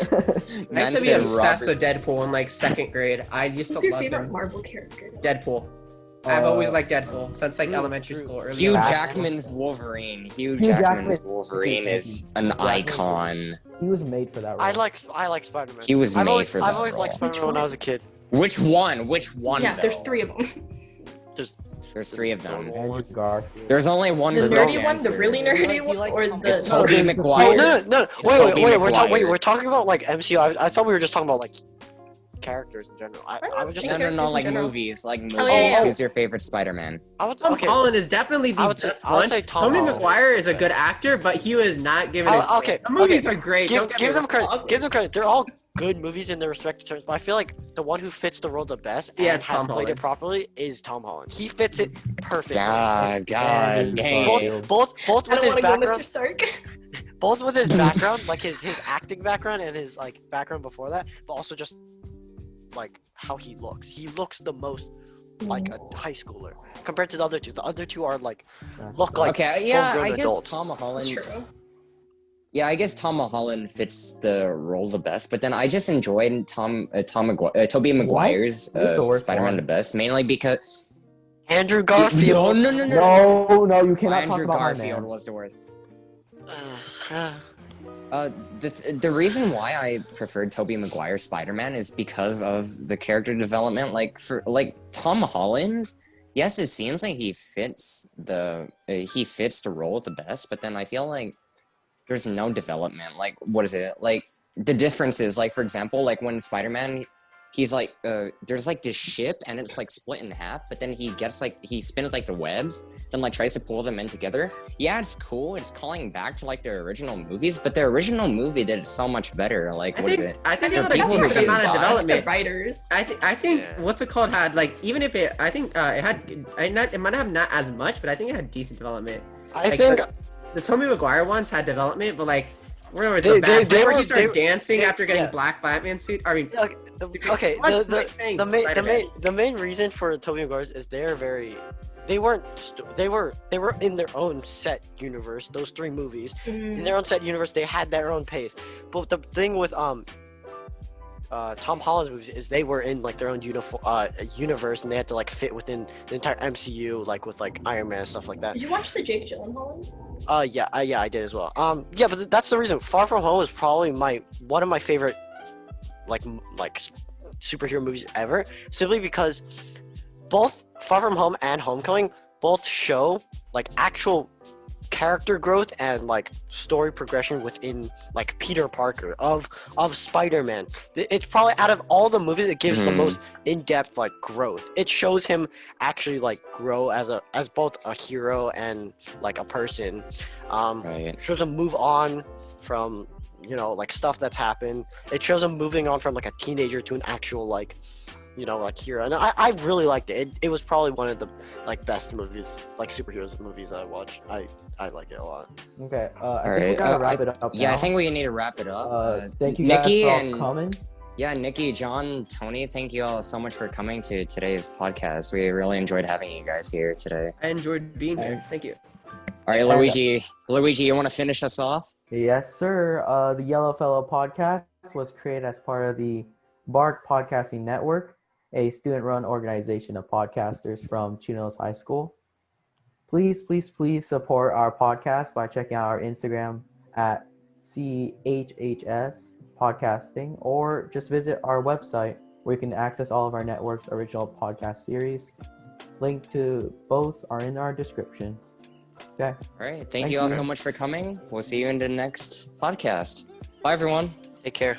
I Man used to be said obsessed Robert. with Deadpool in like second grade. I used Who's to your love favorite him. Marvel character? Deadpool. I've always Uh, liked Deadpool since like Drew- elementary Drew- school. Early Hugh on. Jackman's Wolverine. Hugh Jackman. Jackman's Wolverine is an Jackman. icon. He was made for that role. I like Spider-Man. He was I've made always, for I've that always liked role. Spider-Man when I was a kid. Which one? Which one? Yeah, there's though? 3 of them. There's 3 of them. Andrew Garfield. There's only one The correct nerdy one, the answer. really He nerdy one, likes or Tom the It's Holland. Tobey No, Maguire. Oh no! It's Wait, Tobey wait, Maguire. we're talking about like MCU. I thought we were just talking about like characters in general. I was just No, saying. no, characters in like general. movies. Like movies. Oh, yeah. Who's your favorite Spider-Man? I would, Tom okay. Holland is definitely the I would say- best I would one. say Tom Tobey Holland Maguire is is a the good best. actor, but he was not given. Okay, The movies okay. are great. Give, don't get give me them wrong. credit. Give them credit. They're all good movies in their respective terms. But I feel like the one who fits the role the best and Yeah, has it's Tom played it Holland. properly is Tom Holland. He fits it perfectly. God Andrew dang. Garfield. Both I with don't his want to go, Mr. background, Stark. both with his background, like his acting background and his like background before that, but also just like how he looks. He looks the most like a high schooler compared to the other two. The other two are like look like Okay, yeah, full-grown I guess adults. Tom That's Holland. true. Yeah, I guess Tom Holland fits the role the best. But then I just enjoyed Tobey Maguire's Who's the worst Spider-Man one? the best, mainly because Andrew Garfield. No. No, you cannot talk Andrew about Garfield my was the worst. The reason why I preferred Tobey Maguire Spider-Man is because of the character development. Like for Tom Holland, yes, it seems like he fits the role the best, but then I feel like there's no development. Like, what is it? Like, the difference is, like, for example, like when Spider-Man, he's like, there's like this ship and it's like split in half, but then he spins like the webs, then like tries to pull them in together. Yeah, it's cool. It's calling back to like the original movies, but the original movie did it so much better. Like, I think it? a people decent who amount of use development. The writers. I think Yeah. what's it called had like even if it it might have not as much, but I think it had decent development. I Like, think the Tobey Maguire ones had development, but like where was They- the best? they Where were- he started they- dancing they- after getting yeah. black Batman suit. I mean, okay. What am I saying? The main reason for Tobey Maguire's is they were in their own set universe. Those three movies in their own set universe, they had their own pace. But the thing with Tom Holland's movies is they were in like their own universe, and they had to like fit within the entire MCU, like with like Iron Man and stuff like that. Did you watch the Jake Gyllenhaal one? Yeah, I did as well. Yeah, but that's the reason. Far From Home is probably one of my favorite like superhero movies ever, simply because both Far From Home and Homecoming both show like actual character growth and like story progression within like Peter Parker of Spider-Man. It's probably out of all the movies it gives the most in-depth like growth. It shows him actually like grow as both a hero and like a person. Right. Shows him move on from like stuff that's happened. It shows him moving on from like a teenager to an actual like like hero. And I really liked it. It was probably one of the like best movies, like superheroes movies I watched. I like it a lot. Okay. All I think we right. gotta wrap it up. Yeah, now. I think we need to wrap it up. Thank you guys Nikki for all and coming. Yeah, Nikki, John, Tony, thank you all so much for coming to today's podcast. We really enjoyed having you guys here today. I enjoyed being here. Thank you. All right, Luigi, you want to finish us off? Yes, sir. The Yellow Fellow podcast was created as part of the Bark Podcasting Network, a student-run organization of podcasters from Chino's High School. Please support our podcast by checking out our Instagram at CHHS Podcasting, or just visit our website where you can access all of our network's original podcast series. Link to both are in our description. Okay. All right, thank you all so much for coming. We'll see you in the next podcast. Bye, everyone. Take care.